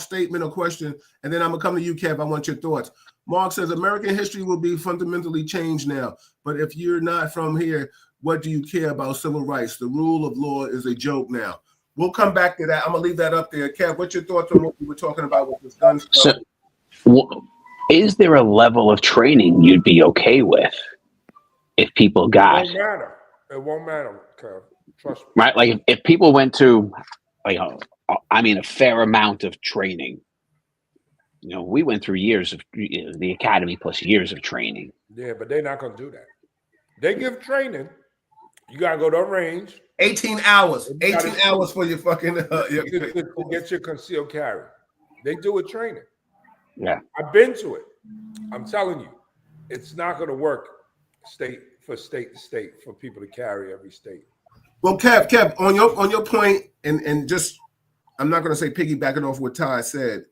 statement or question, and then I'm gonna come to you, Kev. I want your thoughts. Mark says American history will be fundamentally changed now, but if you're not from here, what do you care about civil rights? The rule of law is a joke now. We'll come back to that. I'm gonna leave that up there. Kev, what's your thoughts on what we were talking about with this gun stuff? So, is there a level of training you'd be okay with if people got? It won't matter, Kev. Trust me. Right, like if people went to, a fair amount of training. We went through years of the academy plus years of training. Yeah, but they're not gonna do that. They give training. You gotta go to a range. 18 hours. 18 hours for your fucking to get your concealed carry. They do a training. Yeah, I've been to it. I'm telling you, it's not going to work state to state for people to carry every state. Well, Kev, on your point, and just I'm not going to say piggybacking off what Ty said,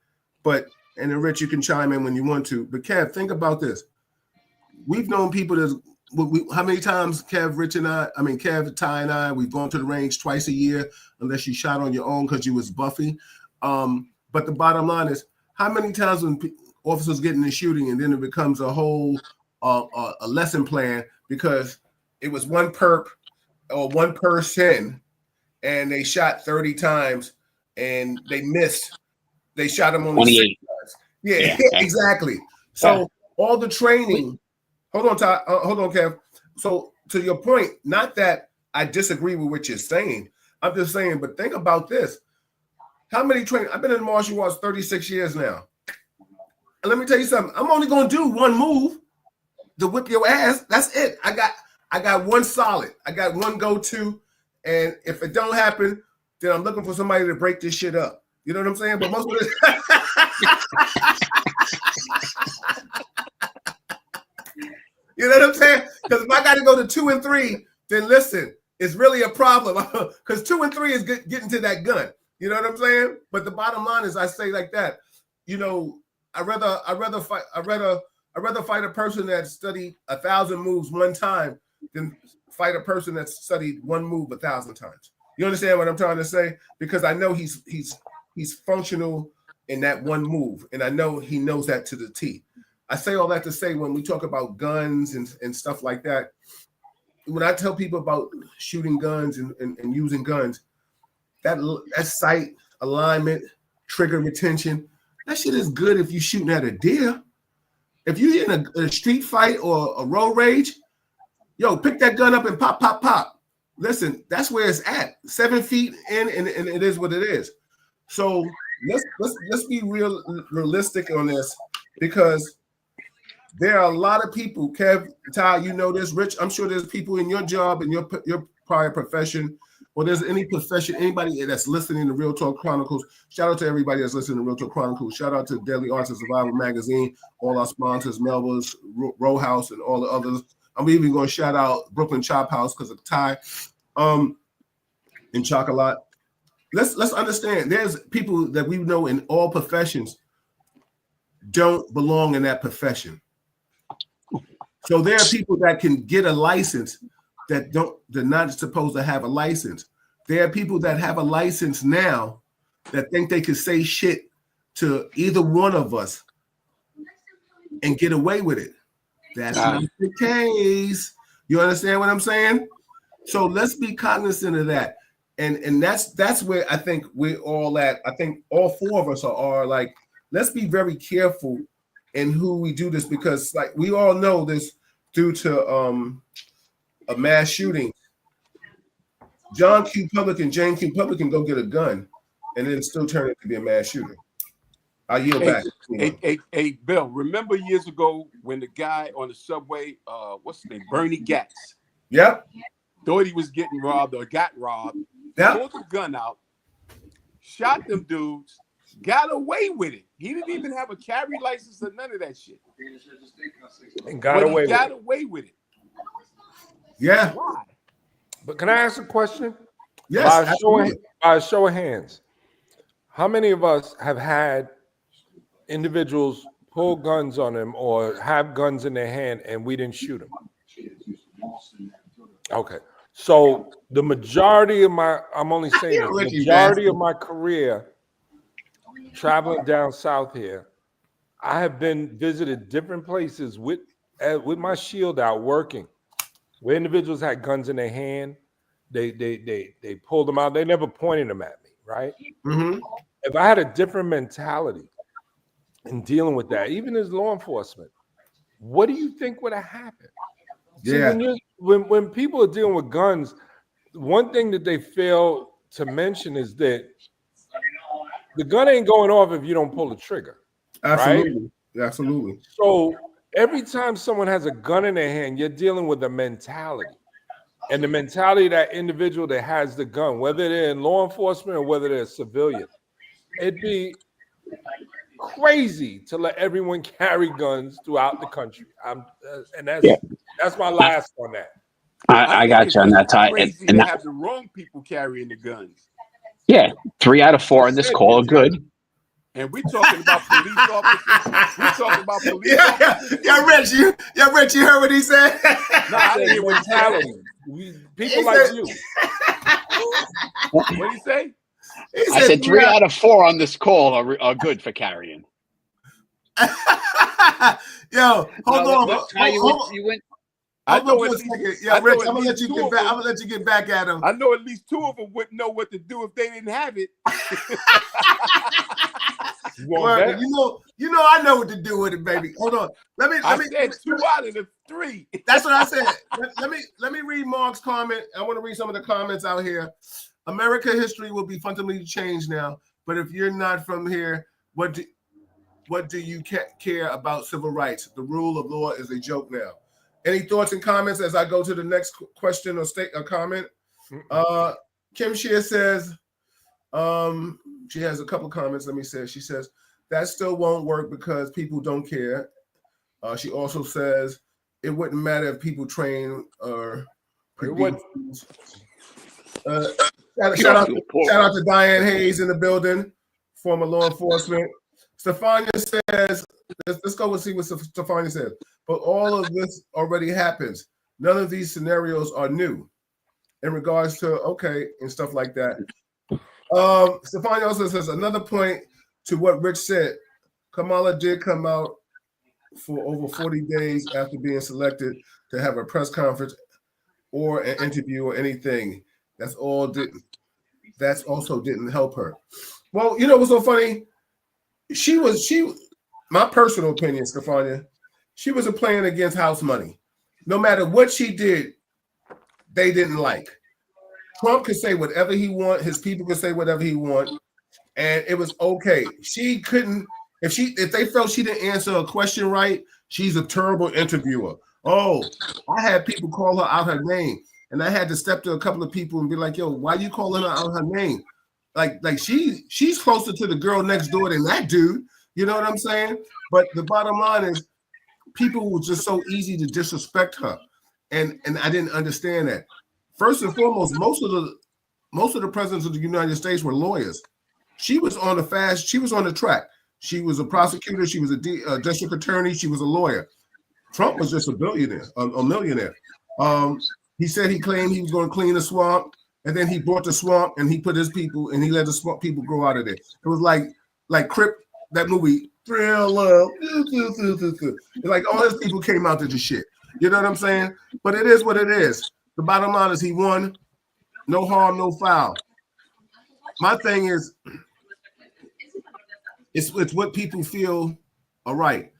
but and then Rich, you can chime in when you want to. But Kev, think about this. We've known people how many times Kev, Ty, and I, we've gone to the range twice a year, unless you shot on your own because you was Buffy. But the bottom line is, how many times when officers get in the shooting and then it becomes a whole a lesson plan because it was one perp or one person and they shot 30 times and they missed. They shot him on 28. Yeah, exactly. So all the training. Hold on, Ty. Hold on, Kev. So to your point, not that I disagree with what you're saying. I'm just saying, but think about this. How many training? I've been in martial arts 36 years now. And let me tell you something. I'm only going to do one move to whip your ass. That's it. I got one solid. I got one go-to. And if it don't happen, then I'm looking for somebody to break this shit up. You know what I'm saying? But most of this. You know what I'm saying? Because if I got to go to 2 and 3, then listen, it's really a problem. Because 2 and 3 is getting to that gun. You know what I'm saying? But the bottom line is, I say like that. I'd rather fight a person that studied 1,000 moves one time than fight a person that studied one move 1,000 times. You understand what I'm trying to say? Because I know he's functional in that one move, and I know he knows that to the T. I say all that to say when we talk about guns and stuff like that, when I tell people about shooting guns and using guns, that sight, alignment, trigger retention, that shit is good if you're shooting at a deer. If you're in a street fight or a road rage, pick that gun up and pop, pop, pop. Listen, that's where it's at. 7 feet in, and it is what it is. So let's be realistic on this, because there are a lot of people, Kev, Ty, you know this, Rich, I'm sure there's people in your job and your prior profession, or there's any profession, anybody that's listening to Real Talk Chronicles. Shout out to everybody that's listening to Real Talk Chronicles. Shout out to Daily Arts and Survival Magazine, all our sponsors, Melba's, Row House, and all the others. I'm even going to shout out Brooklyn Chop House because of Ty and Chocolat. Let's understand, there's people that we know in all professions don't belong in that profession. So there are people that can get a license they're not supposed to have a license. There are people that have a license now that think they could say shit to either one of us and get away with it. That's not the case. You understand what I'm saying? So let's be cognizant of that. And that's where I think we're all at. I think all four of us are like, let's be very careful and who we do this, because like we all know this due to a mass shooting. John Q. Public and Jane Q. Public can go get a gun and then still turn it to be a mass shooter. I yield back. Hey, Bill, remember years ago when the guy on the subway, what's his name, Bernie Gatz, Yep. thought he was getting robbed or got robbed, Yep. pulled the gun out, shot them dudes, got away with it. He didn't even have a carry license or none of that shit. And got away with it. Yeah. Why? But can I ask a question? Yes. By a show of hands, how many of us have had individuals pull guns on them or have guns in their hand and we didn't shoot them? Okay. So the majority of I'm only saying the majority of my career traveling down south here, I have visited different places with my shield out working, where individuals had guns in their hand. They pulled them out. They never pointed them at me, right? Mm-hmm. If I had a different mentality in dealing with that, even as law enforcement, what do you think would have happened? Yeah. See, when people are dealing with guns, one thing that they fail to mention is that the gun ain't going off if you don't pull the trigger. Absolutely. Right? Absolutely. So every time someone has a gun in their hand, you're dealing with a mentality. And the mentality of that individual that has the gun, whether they're in law enforcement or whether they're a civilian, it'd be crazy to let everyone carry guns throughout the country. That's my last on that. I got you on that, Ty. Crazy to have the wrong people carrying the guns. Yeah, 3 out of 4 on this call are good. And we're talking about police officers. We're talking about police officers. Rich, you heard what he said? No, I didn't hear mentality. People like you. What did he say? I said 3 out of 4 on this call are good for carrying. Yo, hold on. You went. I know Rich, I'm gonna let you get back. I'm gonna let you get back at him. I know at least 2 of them wouldn't know what to do if they didn't have it. You know, I know what to do with it, baby. Hold on. I said 2 out of the 3. That's what I said. Let me read Mark's comment. I want to read some of the comments out here. America history will be fundamentally changed now, but if you're not from here, what do you care about civil rights? The rule of law is a joke now. Any thoughts and comments as I go to the next question or comment? Kim Shear says, she has a couple comments. Let me say, she says, that still won't work because people don't care. She also says, it wouldn't matter if people train or shout out to Diane Hayes in the building, former law enforcement. Stefania says, let's go and see what Stefania says. But all of this already happens. None of these scenarios are new in regards to, and stuff like that. Stefania also says, another point to what Rich said, Kamala did come out for over 40 days after being selected to have a press conference or an interview or anything. That's also didn't help her. Well, you know what's so funny? My personal opinion, Stefania, she was playing against house money. No matter what she did, they didn't like. Trump could say whatever he want. His people could say whatever he want, and it was okay. She couldn't. If they felt she didn't answer a question right, she's a terrible interviewer. Oh, I had people call her out her name, and I had to step to a couple of people and be like, "Yo, why you calling her out her name? Like she's closer to the girl next door than that dude." You know what I'm saying? But the bottom line is, people were just so easy to disrespect her, and I didn't understand that. First and foremost, most of the presidents of the United States were lawyers. She was on the track. She was a prosecutor. She was a district attorney. She was a lawyer. Trump was just a millionaire. He said he claimed he was going to clean the swamp, and then he bought the swamp and he put his people and he let the swamp people grow out of there. It was like Crip, that movie Thriller. It's like all his people came out to the shit. You know what I'm saying? But it is what it is. The bottom line is he won. No harm, no foul. My thing is, it's what people feel are right.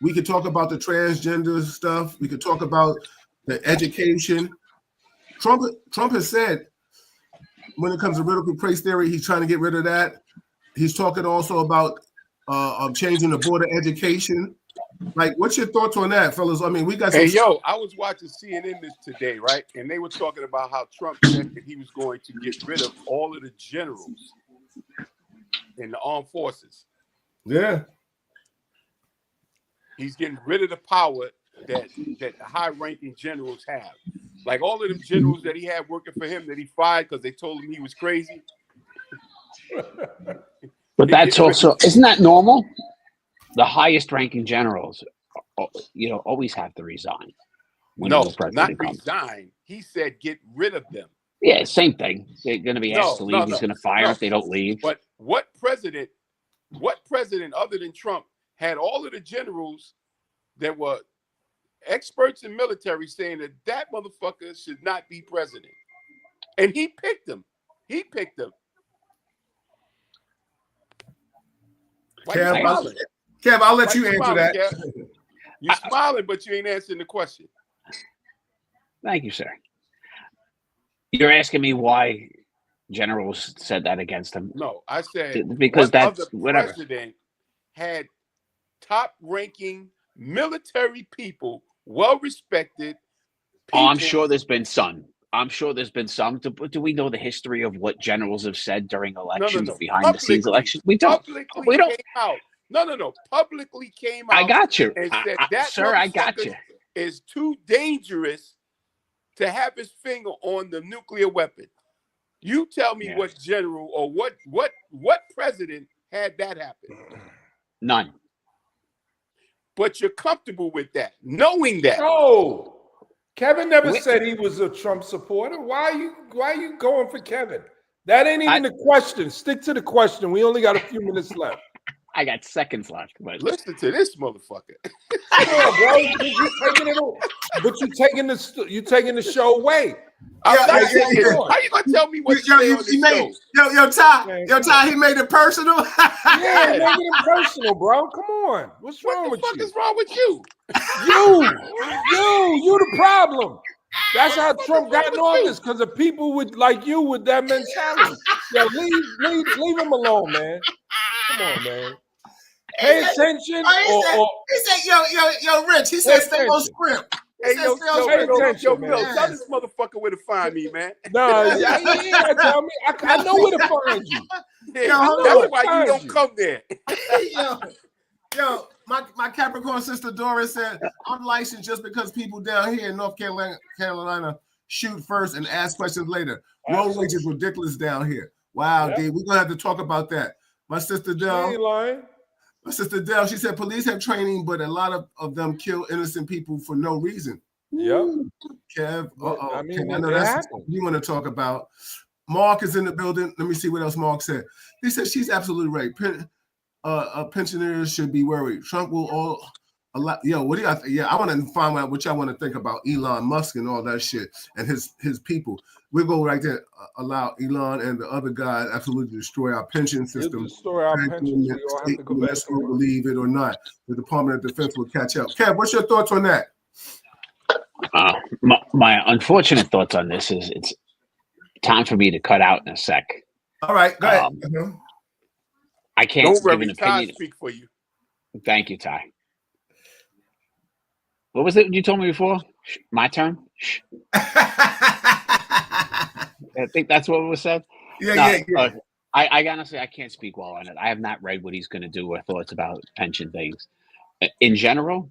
We could talk about the transgender stuff. We could talk about the education. Trump has said when it comes to critical race theory, he's trying to get rid of that. He's talking also about changing the board of education. Like, what's your thoughts on that, fellas? I mean, we got some. Hey, yo, I was watching CNN this today, right? And they were talking about how Trump said that he was going to get rid of all of the generals in the armed forces. Yeah. He's getting rid of the power that the high-ranking generals have. Like all of them generals that he had working for him that he fired because they told him he was crazy. But that's also, isn't that normal? The highest ranking generals, always have to resign. No, not resign. He said get rid of them. Yeah, same thing. They're going to be asked to leave. He's going to fire if they don't leave. But what president other than Trump had all of the generals that were experts in military saying that motherfucker should not be president? And he picked them. Kev, I'll let you answer that. Kev? You're smiling, but you ain't answering the question. Thank you, sir. You're asking me why generals said that against him? No, I said because that's whatever. President had top-ranking military people, well-respected. Oh, I'm sure there's been some. Do we know the history of what generals have said during elections, behind the scenes elections? We don't. We don't. Came out. No. Publicly came out. I got you. And said that sir, I got you. Is too dangerous to have his finger on the nuclear weapon. You tell me what general or what president had that happen? None. But you're comfortable with that, knowing that. No. Kevin never said he was a Trump supporter. Why are you going for Kevin? That ain't even the question. Stick to the question. We only got a few minutes left. I got seconds left. But listen to this motherfucker. Bro, you taking the show away. How you gonna tell me what to say on this show? Yo, Ty, he made it personal. Yeah, he made it personal, bro. Come on. What's wrong with you? What the fuck is wrong with you? You the problem. That's how Trump got in office, because of people like you with that mentality. Yo, leave him alone, man. Come on, man. Pay attention. He said, yo, Rich. He said, stay on script. Hey, yo, tell this motherfucker where to find me, man. No, you ain't tell me. I know where to find you. That's why you don't come there. Yo, my Capricorn sister Doris said, I'm licensed just because people down here in North Carolina shoot first and ask questions later. Road rage is ridiculous down here. Wow, D, we're gonna have to talk about that. My sister Dell, she said police have training, but a lot of them kill innocent people for no reason. Yep. Kev, I mean, I know that's what you want to talk about. Mark is in the building. Let me see what else Mark said. He said she's absolutely right. Pensioners should be worried. Trump will all allow. Yo, what do you think? Yeah, I want to find out what y'all want to think about Elon Musk and all that shit and his people. We'll go right there. Allow Elon and the other guy absolutely destroy our pension system. Destroy our pensions. We all have to go back. Believe it or not, the Department of Defense will catch up. Kev, what's your thoughts on that? My unfortunate thoughts on this is it's time for me to cut out in a sec. All right, go ahead. I can't give an opinion. Speak for you. Thank you, Ty. What was it you told me before? My turn? I think that's what was said. Yeah. I honestly, I can't speak well on it. I have not read what he's going to do or thoughts about pension things. In general,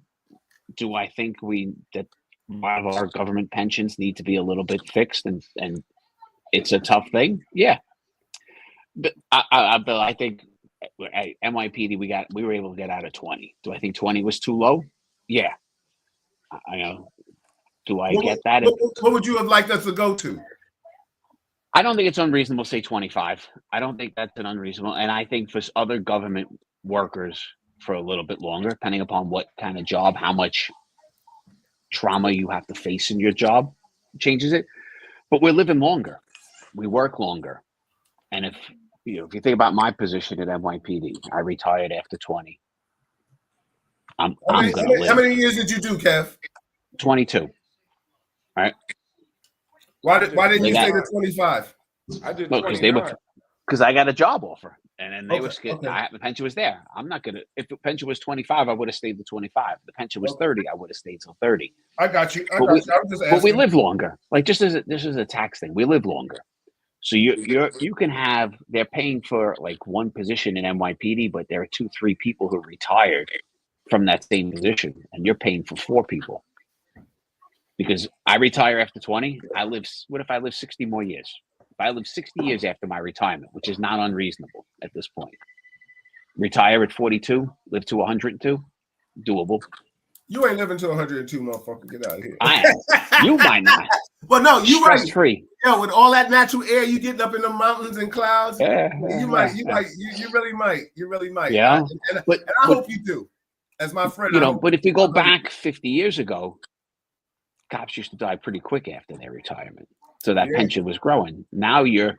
do I think that a lot of our government pensions need to be a little bit fixed and it's a tough thing? Yeah. But I think at NYPD we were able to get out of 20. Do I think 20 was too low? Yeah. I know. Do I get that? What would you have liked us to go to? I don't think it's unreasonable to say 25. I don't think that's an unreasonable. And I think for other government workers for a little bit longer, depending upon what kind of job, how much trauma you have to face in your job, changes it. But we're living longer. We work longer. And if you think about my position at NYPD, I retired after 20. I'm How many, gonna live. how many years did you do, Kev? 22. Right? Why didn't They you got- say the 25? I did Look, 29. because I got a job offer, and then they Okay, was okay. the pension was there. I'm not gonna. If the pension was 25, I would have stayed to 25. If the pension was 30, I would have stayed till 30. I got you. I But got we, you. I was just but we asking. live longer. Like this is a tax thing. We live longer. So you can have they're paying for like one position in NYPD, but there are 2-3 people who retired from that same position, and you're paying for 4 people. Because I retire after 20, what if I live 60 more years? If I live 60 years after my retirement, which is not unreasonable at this point, retire at 42, live to 102, doable. You ain't living to 102, motherfucker. Get out of here. I am. You might not. Well, no, you right. Stress free. Yeah, with all that natural air, you getting up in the mountains and clouds. Yeah, You really might. Yeah, And but I hope you do. As my friend, you I know, hope but if you I go hope back 50 years ago, cops used to die pretty quick after their retirement. So that Yeah. pension was growing. Now you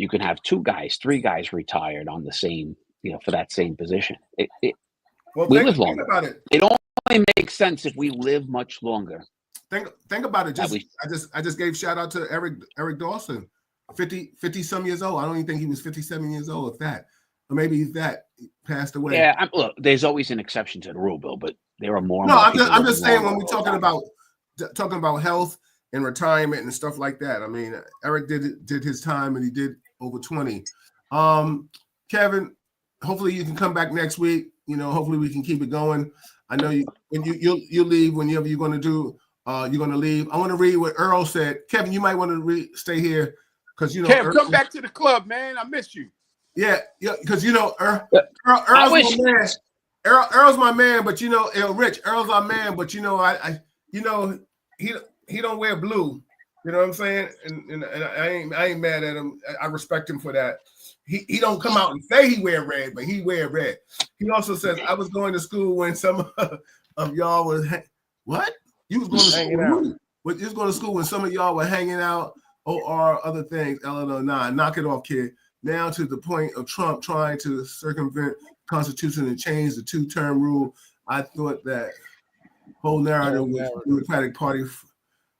can have 2 guys, 3 guys retired on the same, for that same position. Well, We think, live think longer. about it. It only makes sense if we live much longer. Think about it. That I just gave shout out to Eric Dawson, 50 some years old. I don't even think he was 57 years old, if that. Or maybe he's that. He passed away. Yeah, look, there's always an exception to the rule, Bill, but there are more. No, more I'm people just living saying when longer we're all the time. talking about health and retirement and stuff like that. I mean, Eric did his time and he did over 20. Kevin, hopefully you can come back next week. Hopefully we can keep it going. I know you'll leave whenever you're going to do. You're going to leave. I want to read what Earl said. Kevin, you might want to stay here because Kev, come back to the club, man. I miss you. Yeah, because Earl's I wish- my man. Earl's my man, but Rich, Earl's our man, but he don't wear blue. You know what I'm saying? And I ain't mad at him. I respect him for that. He don't come out and say he wear red, but he wear red. He also says, I was going to school when some of y'all was what? You was going to Hanging school. out. But you was going to school when some of y'all were hanging out or other things. Eleanor, nah, knock it off, kid. Now to the point of Trump trying to circumvent the Constitution and change the 2-term rule. I thought that whole narrative was the Democratic Party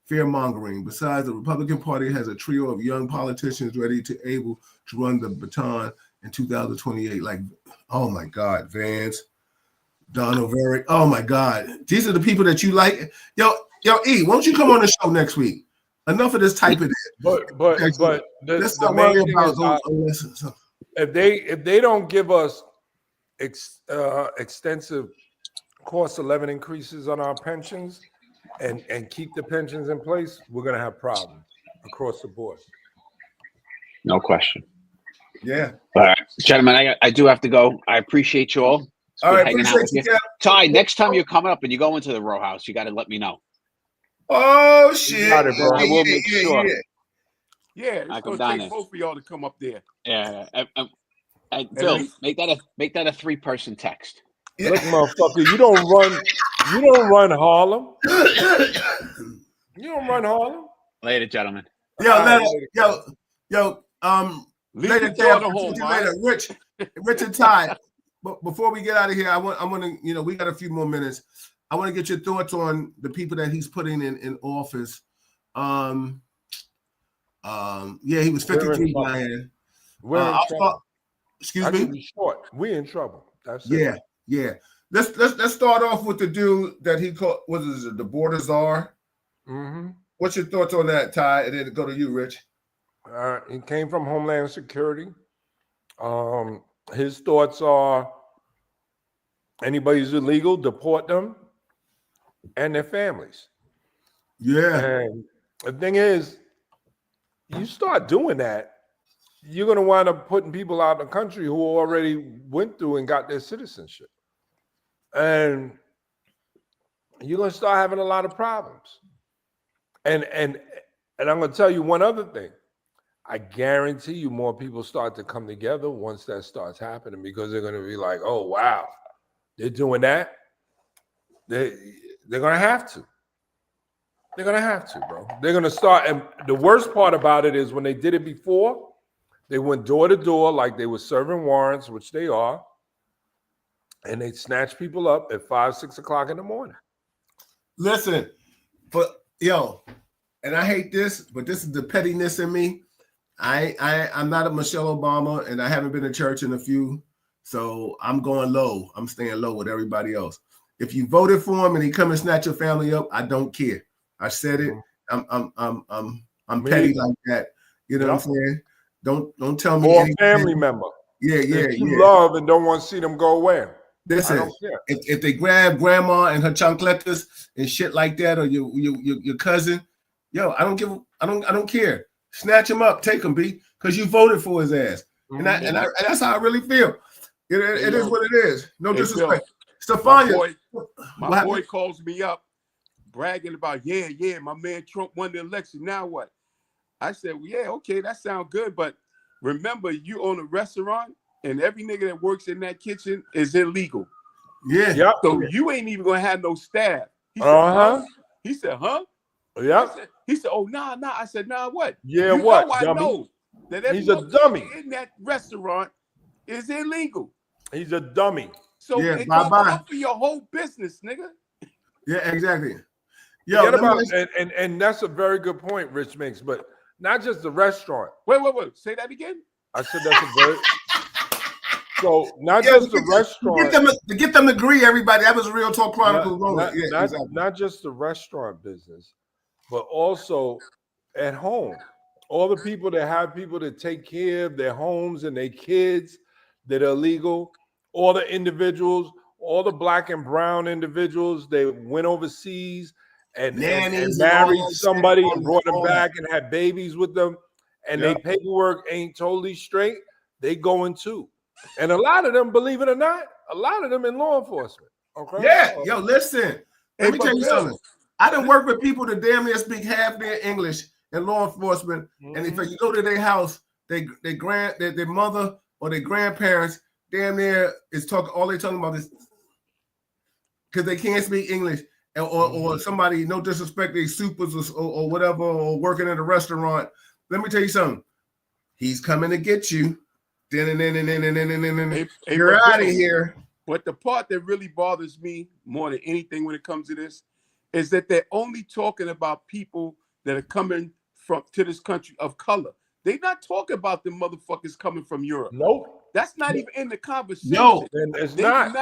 fear mongering. Besides, the Republican Party has a trio of young politicians ready to able to run the baton in 2028. Like, oh my God, Vance, Donald Verrick. Oh my God, these are the people that you like. Yo, E, why don't you come on the show next week? Enough of this type of it. But Let's the not worry main thing about is, those. if they don't give us extensive cost of living increases on our pensions and keep the pensions in place, we're gonna have problems across the board. No question. Yeah. All right, gentlemen, I do have to go. I appreciate you all. It's All good right, hanging out with appreciate you. you, Ty, next time you're coming up and you go into the row house, you got to let me know. Oh shit! got it, bro. I will make sure. Yeah, it's I come gonna down take there. both of y'all to come up there. Yeah, and Bill, least- make that a 3-person text. Yeah. Look, motherfucker, you don't run Harlem. You don't run Harlem. Later, gentlemen. Yo, Leave later, your daughter Kev, home, later, Rich and Ty. But before we get out of here, I want to, we got a few more minutes. I want to get your thoughts on the people that he's putting in office. Yeah, he was 53, Diane. We're in trouble. Excuse I me. can be short. We're in trouble. That's it. Yeah. Let's start off with the dude that he called. What is it? The border czar. Mm-hmm. What's your thoughts on that, Ty? And then go to you, Rich. He came from Homeland Security. His thoughts are anybody who's illegal, deport them and their families. Yeah. And the thing is, you start doing that, you're going to wind up putting people out of the country who already went through and got their citizenship. And you're going to start having a lot of problems. And I'm going to tell you one other thing. I guarantee you more people start to come together once that starts happening, because they're going to be like, oh, wow, they're doing that. They're going to have to. They're going to have to, bro. They're going to start. And the worst part about it is when they did it before, they went door to door like they were serving warrants, which they are. and they snatch people up at 5, 6 o'clock in the morning. Listen, but and I hate this, but this is the pettiness in me. I'm not a Michelle Obama, and I haven't been to church in a few, so I'm going low. I'm staying low with everybody else. If you voted for him and he come and snatch your family up, I don't care. I said it. I'm petty like that. You know what I'm saying? Don't tell me. Or a family member. Yeah. You love and don't want to see them go away. Listen, I don't care. If they grab grandma and her chancletas and shit like that, or your cousin, I don't care. Snatch him up, take him, B, because you voted for his ass, and that's how I really feel. It is what it is. No disrespect. Stefania, my boy calls me up bragging about, my man Trump won the election. Now what? I said, well, yeah, okay, that sounds good, but remember, you own a restaurant, and every nigga that works in that kitchen is illegal. Yeah. Yep. So you ain't even gonna have no staff. He said, huh? He said, huh? Yeah. He said, oh, nah. I said, nah, what? Yeah, you what? Know I dummy? know that he's a dummy in that restaurant is illegal. He's a dummy. So it's gonna fuck for your whole business, nigga. Yeah, exactly. Forget about and that's a very good point Rich makes, but not just the restaurant. Wait. Say that again. I said that's a very so not just the restaurant. To get them to agree, everybody. That was Real Talk Chronicles. Not just the restaurant business, but also at home. All the people that have people that take care of their homes and their kids that are illegal, all the individuals, all the black and brown individuals, they went overseas and married somebody and brought them back and had babies with them, and their paperwork ain't totally straight, they going too. And a lot of them, believe it or not, a lot of them in law enforcement. Okay. Yeah, listen. Let me tell you something. I done work with people that damn near speak half their English in law enforcement, and if you go to their house, their mother or their grandparents damn near is talking. All they talking about is because they can't speak English, or somebody, no disrespect, they supers or whatever, or working at a restaurant. Let me tell you something. He's coming to get you. You're out of here. But the part that really bothers me more than anything when it comes to this is that they're only talking about people that are coming to this country of color. They're not talking about the motherfuckers coming from Europe. Nope. That's not even in the conversation. No, it's not.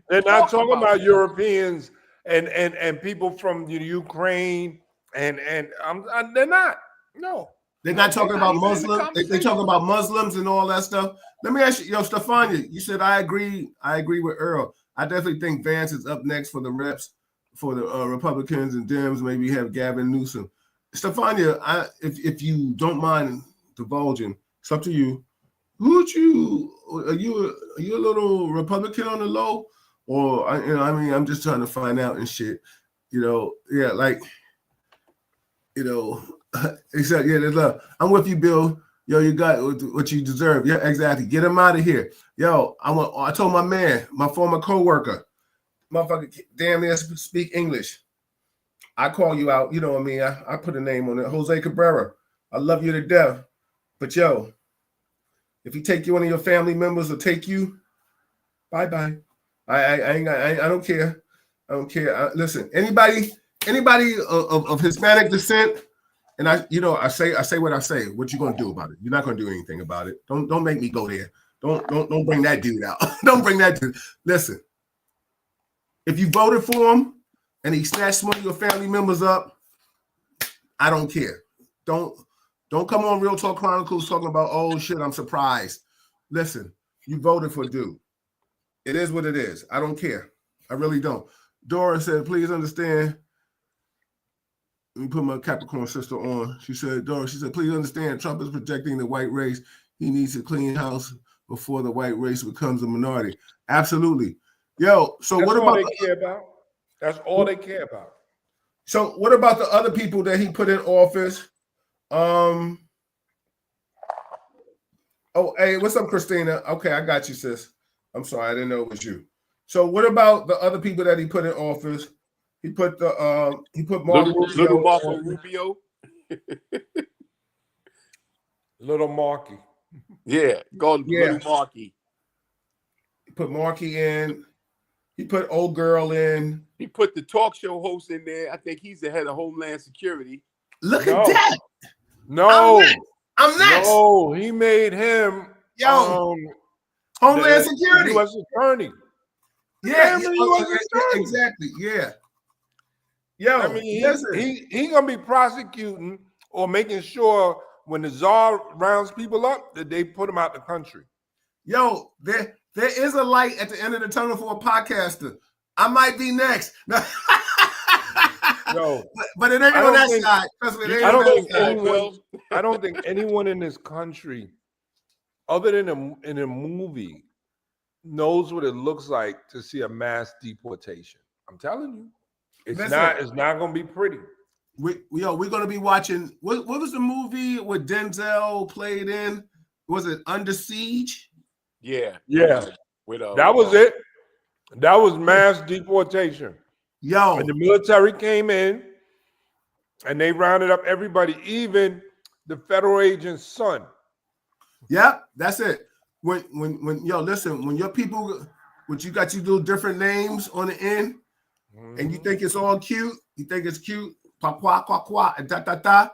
They're not talking about Europeans and people from Ukraine and they're not. No. They're not talking about Muslims. They're talking about Muslims and all that stuff. Let me ask you, Stefania, you said I agree with Earl. I definitely think Vance is up next for the reps for the Republicans and Dems. Maybe have Gavin Newsom. Stefania, if you don't mind divulging, it's up to you. Are you a little Republican on the low, or I'm just trying to find out and shit. Except there's love. I'm with you, Bill. You got what you deserve. Yeah, exactly. Get him out of here. I told my man, my former coworker, motherfucker, damn near speak English. I call you out. You know what I mean? I put a name on it. Jose Cabrera. I love you to death, but if he take you one of your family members or take you, bye. I don't care. I don't care. Listen, anybody of Hispanic descent. And I say what I say. What you gonna do about it? You're not gonna do anything about it. Don't make me go there. Don't bring that dude out. Don't bring that dude. Listen, if you voted for him and he snatched one of your family members up, I don't care. Don't come on Real Talk Chronicles talking about, oh shit, I'm surprised. Listen, you voted for dude. It is what it is. I don't care. I really don't. Dora said, please understand. Let me put my Capricorn sister on. She said, please understand, Trump is protecting the white race. He needs a clean house before the white race becomes a minority. Absolutely. So that's what all about they care about? That's all they care about. So what about the other people that he put in office? Oh, hey, what's up, Christina? Okay, I got you, sis. I'm sorry, I didn't know it was you. So what about the other people that he put in office? He put Little Marco Rubio. Little Marky. Yeah, Little Marky. He put Markey in. He put old girl in. He put the talk show host in there. I think he's the head of Homeland Security. Look at that. No. I'm next. No, he made him Homeland Security. U.S. attorney. Yeah, exactly. Yeah. Yo, I mean, he gonna be prosecuting or making sure when the czar rounds people up that they put them out the country. Yo, there is a light at the end of the tunnel for a podcaster. I might be next. No, but it ain't on that side. Trust me, I don't think anyone in this country, other than in a movie, knows what it looks like to see a mass deportation. I'm telling you, it's not going to be pretty. We're going to be watching. What was the movie where Denzel played in? Was it Under Siege? Yeah. That was it. That was mass deportation. Yo, and the military came in and they rounded up everybody, even the federal agent's son. Yep, that's it. When listen, when your people, when you got your little different names on the end, and you think it's all cute, you think it's cute, qua, and da.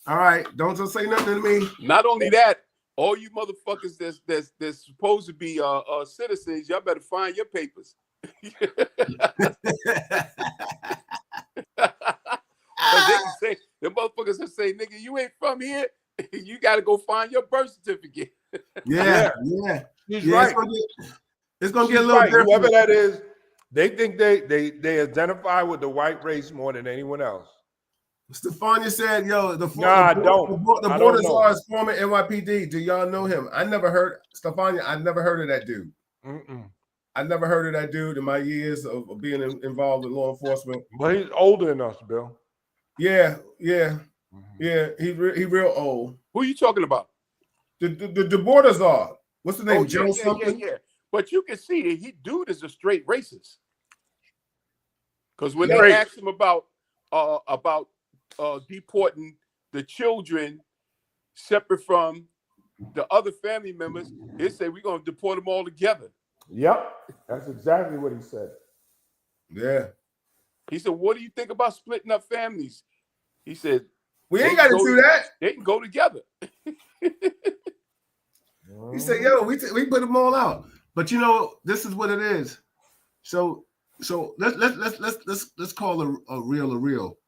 All right, don't just say nothing to me. Not only that, all you motherfuckers that's supposed to be citizens, y'all better find your papers. They can say, the motherfuckers will say, nigga, you ain't from here. You got to go find your birth certificate. Yeah. He's right. It's gonna get a little different. Whoever that is, they think they identify with the white race more than anyone else. Stefania said, "Yo, the border czar is former NYPD. Do y'all know him? I never heard Stefania. I never heard of that dude. I never heard of that dude in my years of being involved with law enforcement. But he's older than us, Bill. Yeah. He real old. Who are you talking about? The border czar. What's the name? Oh, Joe something. Yeah. But you can see that dude is a straight racist. Because when they asked him about deporting the children separate from the other family members, they say we're gonna deport them all together. Yep, that's exactly what he said. Yeah. He said, "What do you think about splitting up families?" He said, "We ain't got to do that. They can go together." He said, "Yo, we put them all out." But this is what it is. So let's call a real.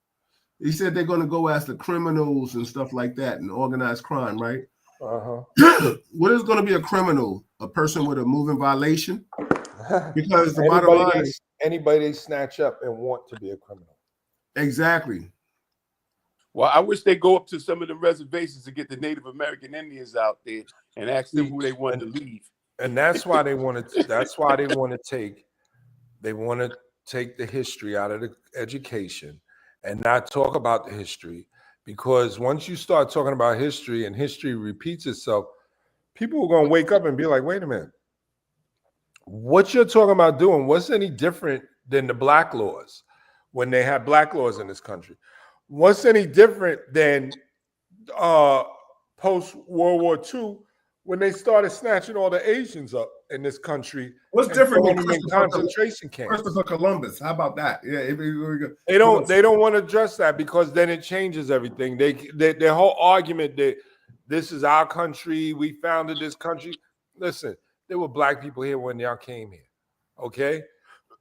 He said they're going to go after criminals and stuff like that and organized crime, right? What is going to be a criminal? A person with a moving violation? Because the bottom line is anybody they snatch up and want to be a criminal. Exactly. Well, I wish they go up to some of the reservations to get the Native American Indians out there and ask them who they want to leave. And that's why they want to. That's why they want to take. They want to take the history out of the education and not talk about the history, because once you start talking about history and history repeats itself, people are going to wake up and be like, "Wait a minute, what you're talking about doing? What's any different than the black laws when they had black laws in this country? What's any different than post World War II when they started snatching all the Asians up in this country? What's different than concentration camps? Christopher Columbus. How about that? Yeah, they don't want to address that, because then it changes everything. Their whole argument that this is our country, we founded this country. Listen, there were black people here when y'all came here, okay,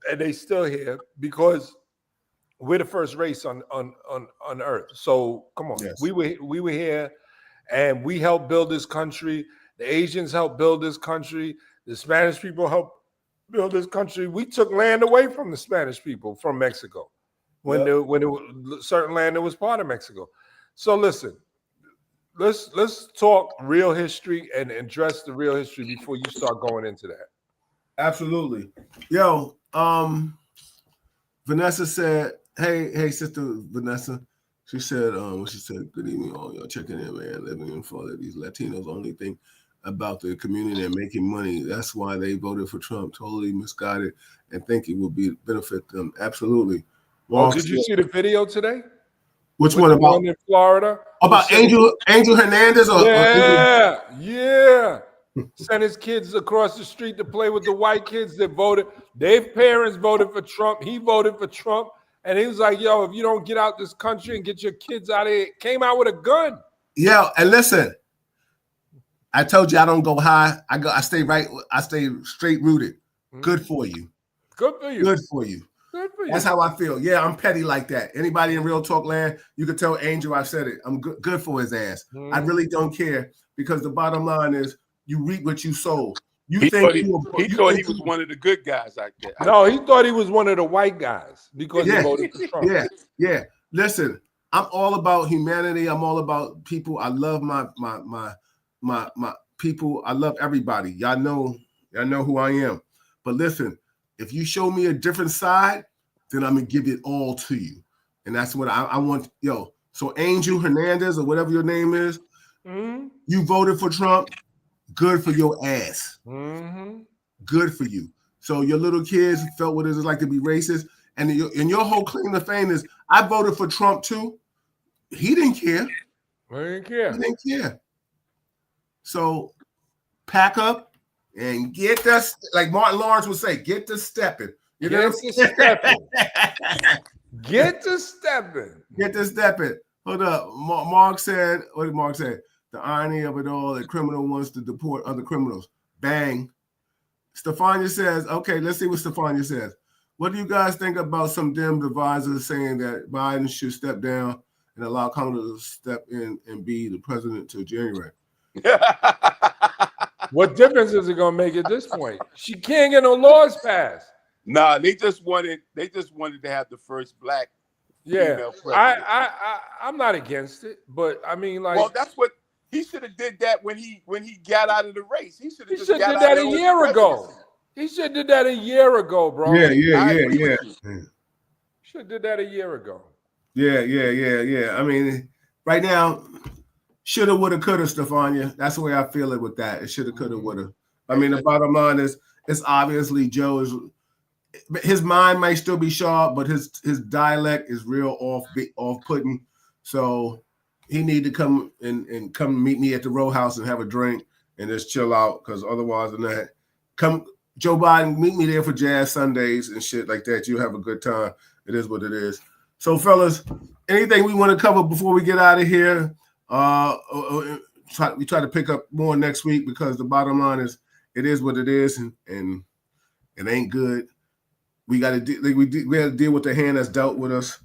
and they still here because we're the first race on earth. So come on, yes. we were here, and we helped build this country. The Asians helped build this country. The Spanish people helped build this country. We took land away from the Spanish people from Mexico when there was certain land that was part of Mexico. So listen, let's talk real history and address the real history before you start going into that. Absolutely. Yo, Vanessa said, hey, sister Vanessa. She said, good evening, all y'all checking in, man. Living in Florida, these Latinos only think about the community and making money. That's why they voted for Trump. Totally misguided and think it will benefit them. Absolutely. Well, did you see the video today? Which one about in Florida? About Angel Hernandez? Yeah. sent his kids across the street to play with the white kids that voted. Their parents voted for Trump. He voted for Trump. And he was like, yo, if you don't get out this country and get your kids out of here, came out with a gun. Yeah, and listen, I told you I don't go high. I stay right. I stay straight rooted. Good for you. Good for you. Good for you. Good for you. That's how I feel. Yeah, I'm petty like that. Anybody in Real Talk Land, you can tell Angel I said it. I'm good for his ass. I really don't care because the bottom line is you reap what you sow. He thought he was one of the good guys out there. No, he thought he was one of the white guys because he voted for Trump. Yeah. Listen, I'm all about humanity. I'm all about people. I love my people. I love everybody. Y'all know who I am. But listen, if you show me a different side, then I'm gonna give it all to you. And that's what I want. Yo, so Angel Hernandez or whatever your name is, you voted for Trump. Good for your ass. Good for you. So your little kids felt what it is like to be racist. And your whole claim to fame is, I voted for Trump too. He didn't care. He didn't care. So pack up and get the, like Martin Lawrence would say, get to stepping. You know what I'm saying? Get to stepping. Get to stepping. Hold up. Mark said, what did Mark say? The irony of it all, the criminal wants to deport other criminals. Bang. Stefania says, okay, let's see what Stefania says. What do you guys think about some dim advisors saying that Biden should step down and allow Kamala to step in and be the president till January? What difference is it going to make at this point? She can't get no laws passed. Nah, they just wanted to have the first black female president. I'm not against it, but I mean, like, well, that's what he should have did that when he got out of the race. He should have did that a year ago. He should have did that a year ago, bro. Yeah. Should have did that a year ago. Yeah. I mean, right now, shoulda, woulda, coulda, Stefania. That's the way I feel it with that. It shoulda, coulda, woulda. I mean, the bottom line is, it's obviously Joe is. His mind might still be sharp, but his dialect is real off-putting. So he need to come and come meet me at the row house and have a drink and just chill out, because otherwise than that, come Joe Biden, meet me there for Jazz Sundays and shit like that. You have a good time. It is what it is. So, fellas, anything we want to cover before we get out of here? We try to pick up more next week, because the bottom line is, it is what it is, and it ain't good. We got to we had to deal with the hand that's dealt with us.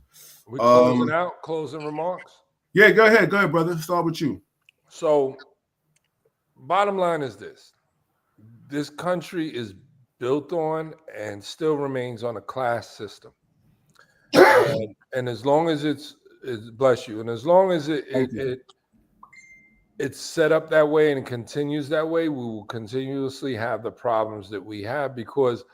We closing out, closing remarks. Yeah, go ahead, brother. Start with you. So, bottom line is this: this country is built on and still remains on a class system, and as long as it's bless you, and as long as it's set up that way and it continues that way, we will continuously have the problems that we have, because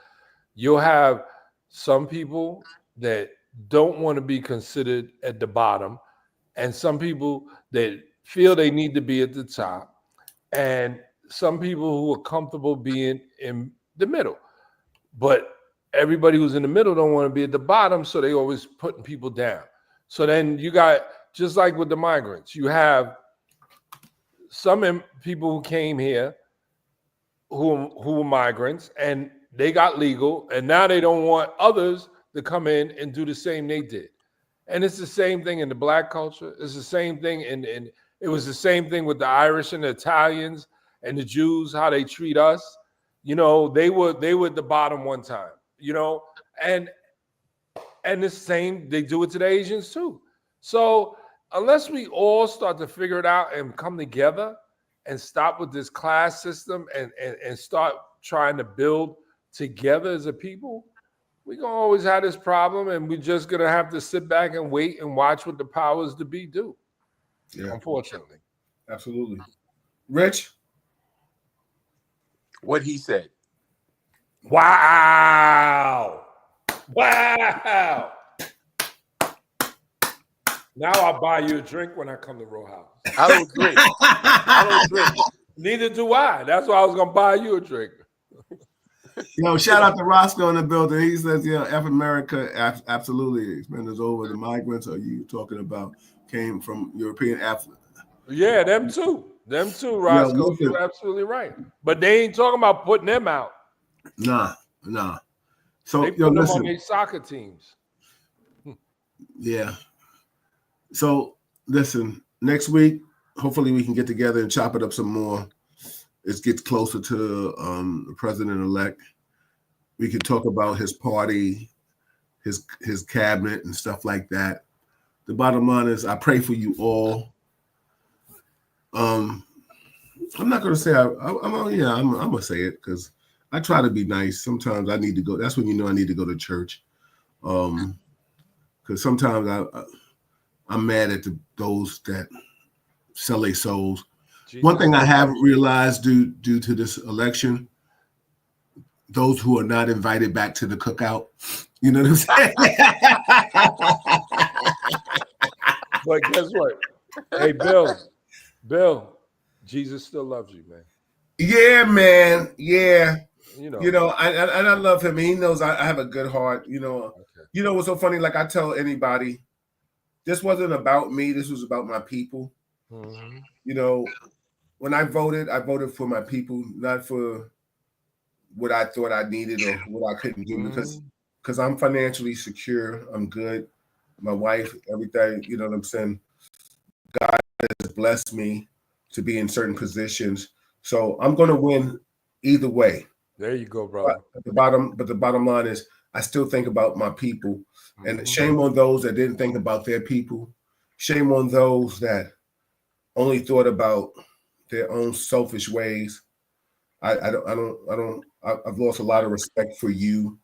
you'll have some people that don't want to be considered at the bottom, and some people that feel they need to be at the top, and some people who are comfortable being in the middle. But everybody who's in the middle don't want to be at the bottom, so they always putting people down. So then you got, just like with the migrants, you have some people who came here who were migrants, and they got legal, and now they don't want others to come in and do the same they did. And it's the same thing in the black culture. It's the same thing it was the same thing with the Irish and the Italians and the Jews, how they treat us. You know, they were at the bottom one time, you know, and the same, they do it to the Asians too. So unless we all start to figure it out and come together and stop with this class system and start trying to build together as a people, we're going to always have this problem, and we're just going to have to sit back and wait and watch what the powers to be do. Yeah, unfortunately. Absolutely. Rich? What he said. Wow. Now I'll buy you a drink when I come to Row House. I don't drink. Neither do I. That's why I was going to buy you a drink. Yo, shout out to Roscoe in the building. He says, yeah, F America, absolutely. Expenses over. The migrants are you talking about came from European Africa. Yeah, them too. Them too, Yo, Roscoe. listen. You're absolutely right. But they ain't talking about putting them out. Nah. So They yo, put them on listen. their soccer teams. Yeah. So listen. Next week, hopefully, we can get together and chop it up some more. It gets closer to the president-elect. We could talk about his party, his cabinet, and stuff like that. The bottom line is, I pray for you all. I'm not gonna say I'm gonna say it because I try to be nice. Sometimes I need to go. That's when you know I need to go to church. Because sometimes I'm mad at those that sell their souls. Jesus. One thing I have realized due to this election, those who are not invited back to the cookout, you know what I'm saying? But guess what? Hey, Bill, Jesus still loves you, man. Yeah, man. Yeah. You know. And I love him. He knows I have a good heart. Okay. You know what's so funny? Like I tell anybody, this wasn't about me. This was about my people. Mm-hmm. When I voted for my people, not for what I thought I needed or what I couldn't do, because I'm financially secure. I'm good. My wife, everything, you know what I'm saying? God has blessed me to be in certain positions. So I'm going to win either way. There you go, brother. But the bottom line is I still think about my people. And shame on those that didn't think about their people. Shame on those that only thought about their own selfish ways. I've lost a lot of respect for you.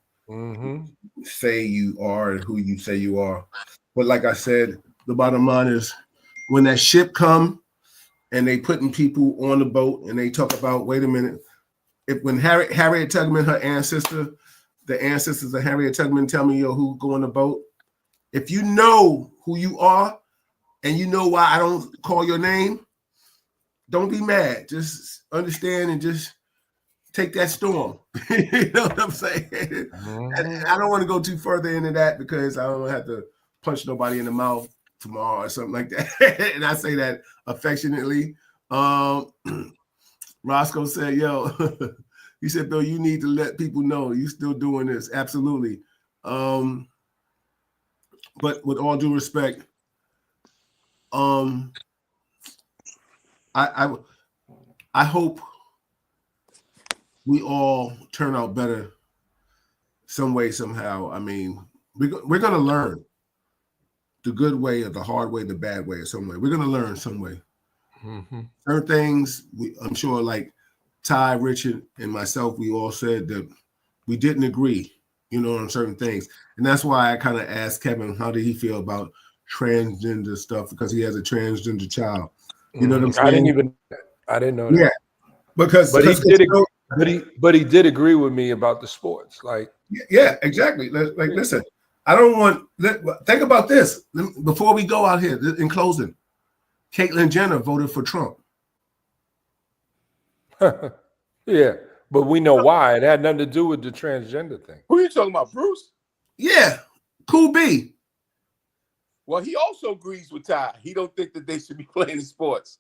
Say you are and who you say you are. But like I said, the bottom line is when that ship come and they putting people on the boat and they talk about, wait a minute, when Harriet Tubman, her ancestor, the ancestors of Harriet Tubman tell me, who go on the boat, if you know who you are and you know why I don't call your name, don't be mad. Just understand and just take that storm. You know what I'm saying? And I don't want to go too further into that because I don't have to punch nobody in the mouth tomorrow or something like that. And I say that affectionately. Roscoe said, he said, Bill, you need to let people know you still doing this. Absolutely. But with all due respect, I hope we all turn out better some way, somehow. I mean, we're going to learn the good way or the hard way, the bad way or some way. We're going to learn some way. Certain things, I'm sure, like Ty, Richard, and myself, we all said that we didn't agree, on certain things. And that's why I kind of asked Kevin, how did he feel about transgender stuff? Because he has a transgender child. You know what I'm saying? I didn't know that. Yeah. But he did agree with me about the sports. Like, yeah, exactly. Like, listen, I don't want. Think about this before we go out here. In closing, Caitlyn Jenner voted for Trump. Yeah, but we know why. It had nothing to do with the transgender thing. Who are you talking about, Bruce? Yeah, Cool B. Well, he also agrees with Ty. He don't think that they should be playing in sports.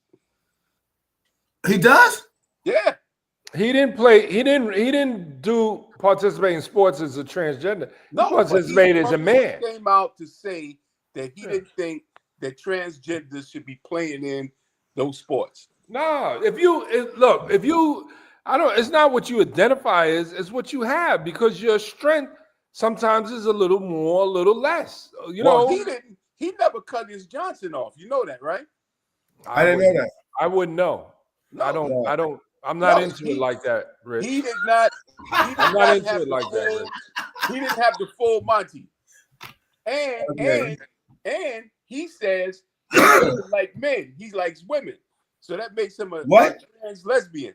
He does? Yeah. He didn't participate in sports as a transgender. No, he participated as a man. He came out to say that he didn't think that transgenders should be playing in those sports. No, it's not what you identify as, it's what you have, because your strength sometimes is a little more, a little less. He never cut his Johnson off. You know that, right? I didn't know that. I wouldn't know. No, I'm not into it like that, Rich. He did not. I'm not into it like that, Rich. He didn't have the full Monty. And he says he doesn't like men. He likes women. So that makes him a trans lesbian.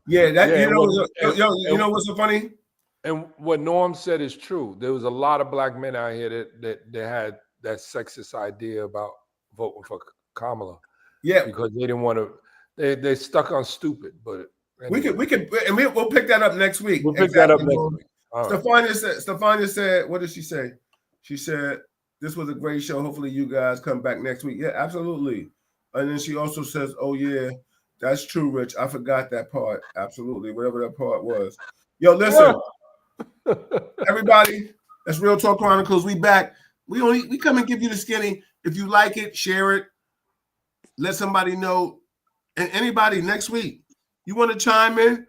You know what's so funny? And what Norm said is true. There was a lot of black men out here that had that sexist idea about voting for Kamala. Yeah, because they didn't want to. They stuck on stupid. But anyway. we'll pick that up next week. We'll pick that up next week. Stefania said, what did she say? She said, this was a great show. Hopefully you guys come back next week. Yeah, absolutely. And then she also says, "Oh yeah, that's true, Rich. I forgot that part. Absolutely, whatever that part was." Yo, listen, everybody. That's Real Talk Chronicles. We back. We come and give you the skinny. If you like it, share it. Let somebody know. And anybody next week, you want to chime in?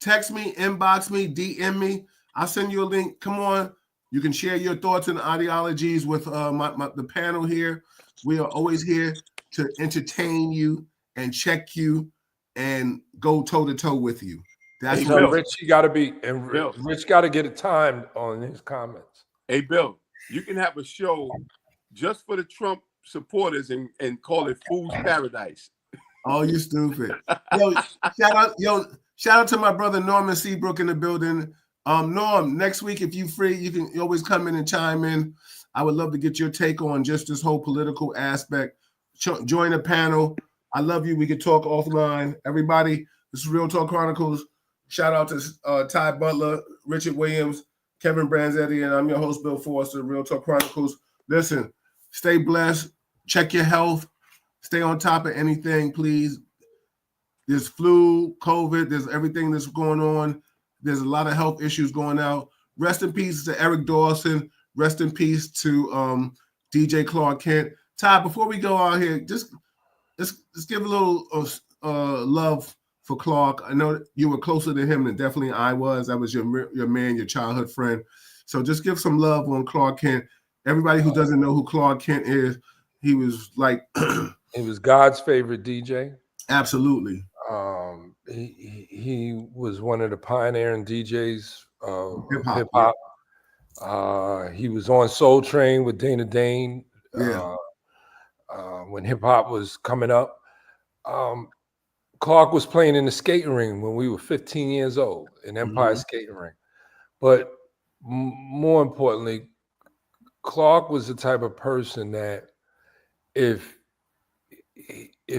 Text me, inbox me, DM me. I'll send you a link. Come on. You can share your thoughts and ideologies with the panel here. We are always here to entertain you and check you and go toe to toe with you. That's Hey, So Bill. Rich, you got to be, and Bill. Rich got to get it timed on his comments. Hey, Bill, you can have a show just for the Trump supporters and call it Fool's Paradise. Oh, you stupid. Shout out to my brother Norman Seabrook in the building. Norm, next week, if you free, you always come in and chime in. I would love to get your take on just this whole political aspect. Join the panel. I love you. We could talk offline. Everybody, this is Real Talk Chronicles. Shout out to Ty Butler, Richard Williams, Kevin Branzetti, and I'm your host, Bill Forster, Real Talk Chronicles. Listen, stay blessed. Check your health. Stay on top of anything, please. There's flu, COVID, there's everything that's going on. There's a lot of health issues going out. Rest in peace to Eric Dawson. Rest in peace to DJ Clark Kent. Ty, before we go out here, just give a little love for Clark. I know you were closer to him than definitely I was. I was your man, your childhood friend. So just give some love on Clark Kent. Everybody who doesn't know who Clark Kent is, he was like he was God's favorite DJ. Absolutely. He was one of the pioneering DJs of hip hop. He was on Soul Train with Dana Dane when hip hop was coming up. Clark was playing in the skating ring when we were 15 years old in Empire Skating Ring. But more importantly, Clark was the type of person that if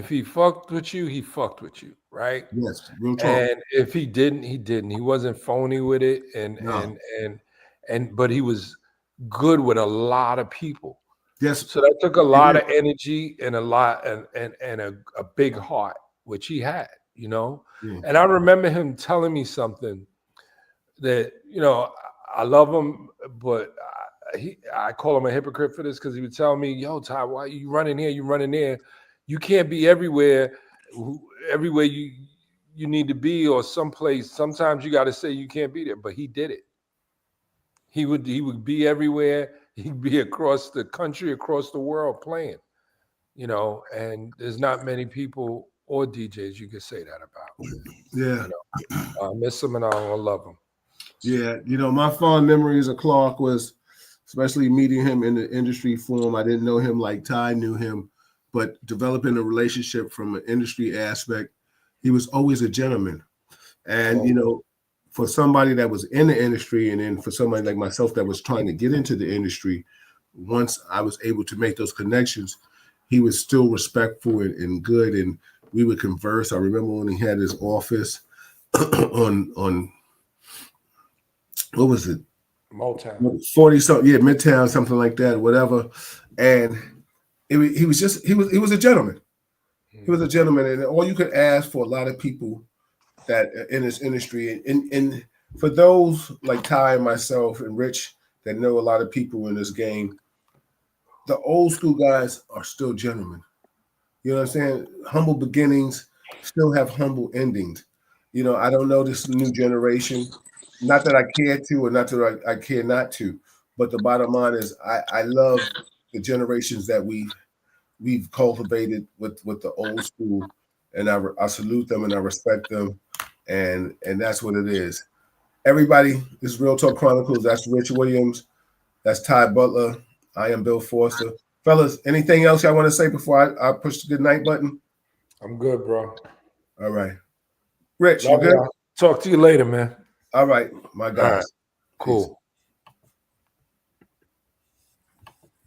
he fucked with you, he fucked with you, right? Yes, real talk. And if he didn't, he didn't. He wasn't phony with it, but he was good with a lot of people. Yes. So that took a lot of energy and a big heart, which he had, you know. Yeah. And I remember him telling me something that, you know, I love him, but I call him a hypocrite for this because he would tell me, "Yo, Ty, why are you running here? You running there? You can't be everywhere you need to be, or someplace. Sometimes you got to say you can't be there." But he did it. He would be everywhere. He'd be across the country, across the world playing, you know. And there's not many people or DJs you could say that about. Yeah, you know? I miss him and I love him. Yeah, you know, my fond memories of Clark was, especially meeting him in the industry forum. I didn't know him like Ty knew him, but developing a relationship from an industry aspect, he was always a gentleman. And, you know, for somebody that was in the industry and then for somebody like myself that was trying to get into the industry, once I was able to make those connections, he was still respectful and good. And we would converse. I remember when he had his office on what was it? Motown. 40 something, yeah, Midtown, something like that, whatever. And he was a gentleman. He was a gentleman, and all you could ask for a lot of people that in this industry, and for those like Ty and myself and Rich that know a lot of people in this game, the old school guys are still gentlemen. You know what I'm saying? Humble beginnings still have humble endings. You know, I don't know this new generation. Not that I care to, or not that I care not to, but the bottom line is I love the generations that we've cultivated with the old school, and I salute them and I respect them, and that's what it is. Everybody, this is Real Talk Chronicles. That's Rich Williams. That's Ty Butler. I am Bill Forster. Fellas, anything else y'all want to say before I push the good night button? I'm good, bro. All right. Rich, Love you good? Talk to you later, man. All right, my guys. All right. Cool. Peace.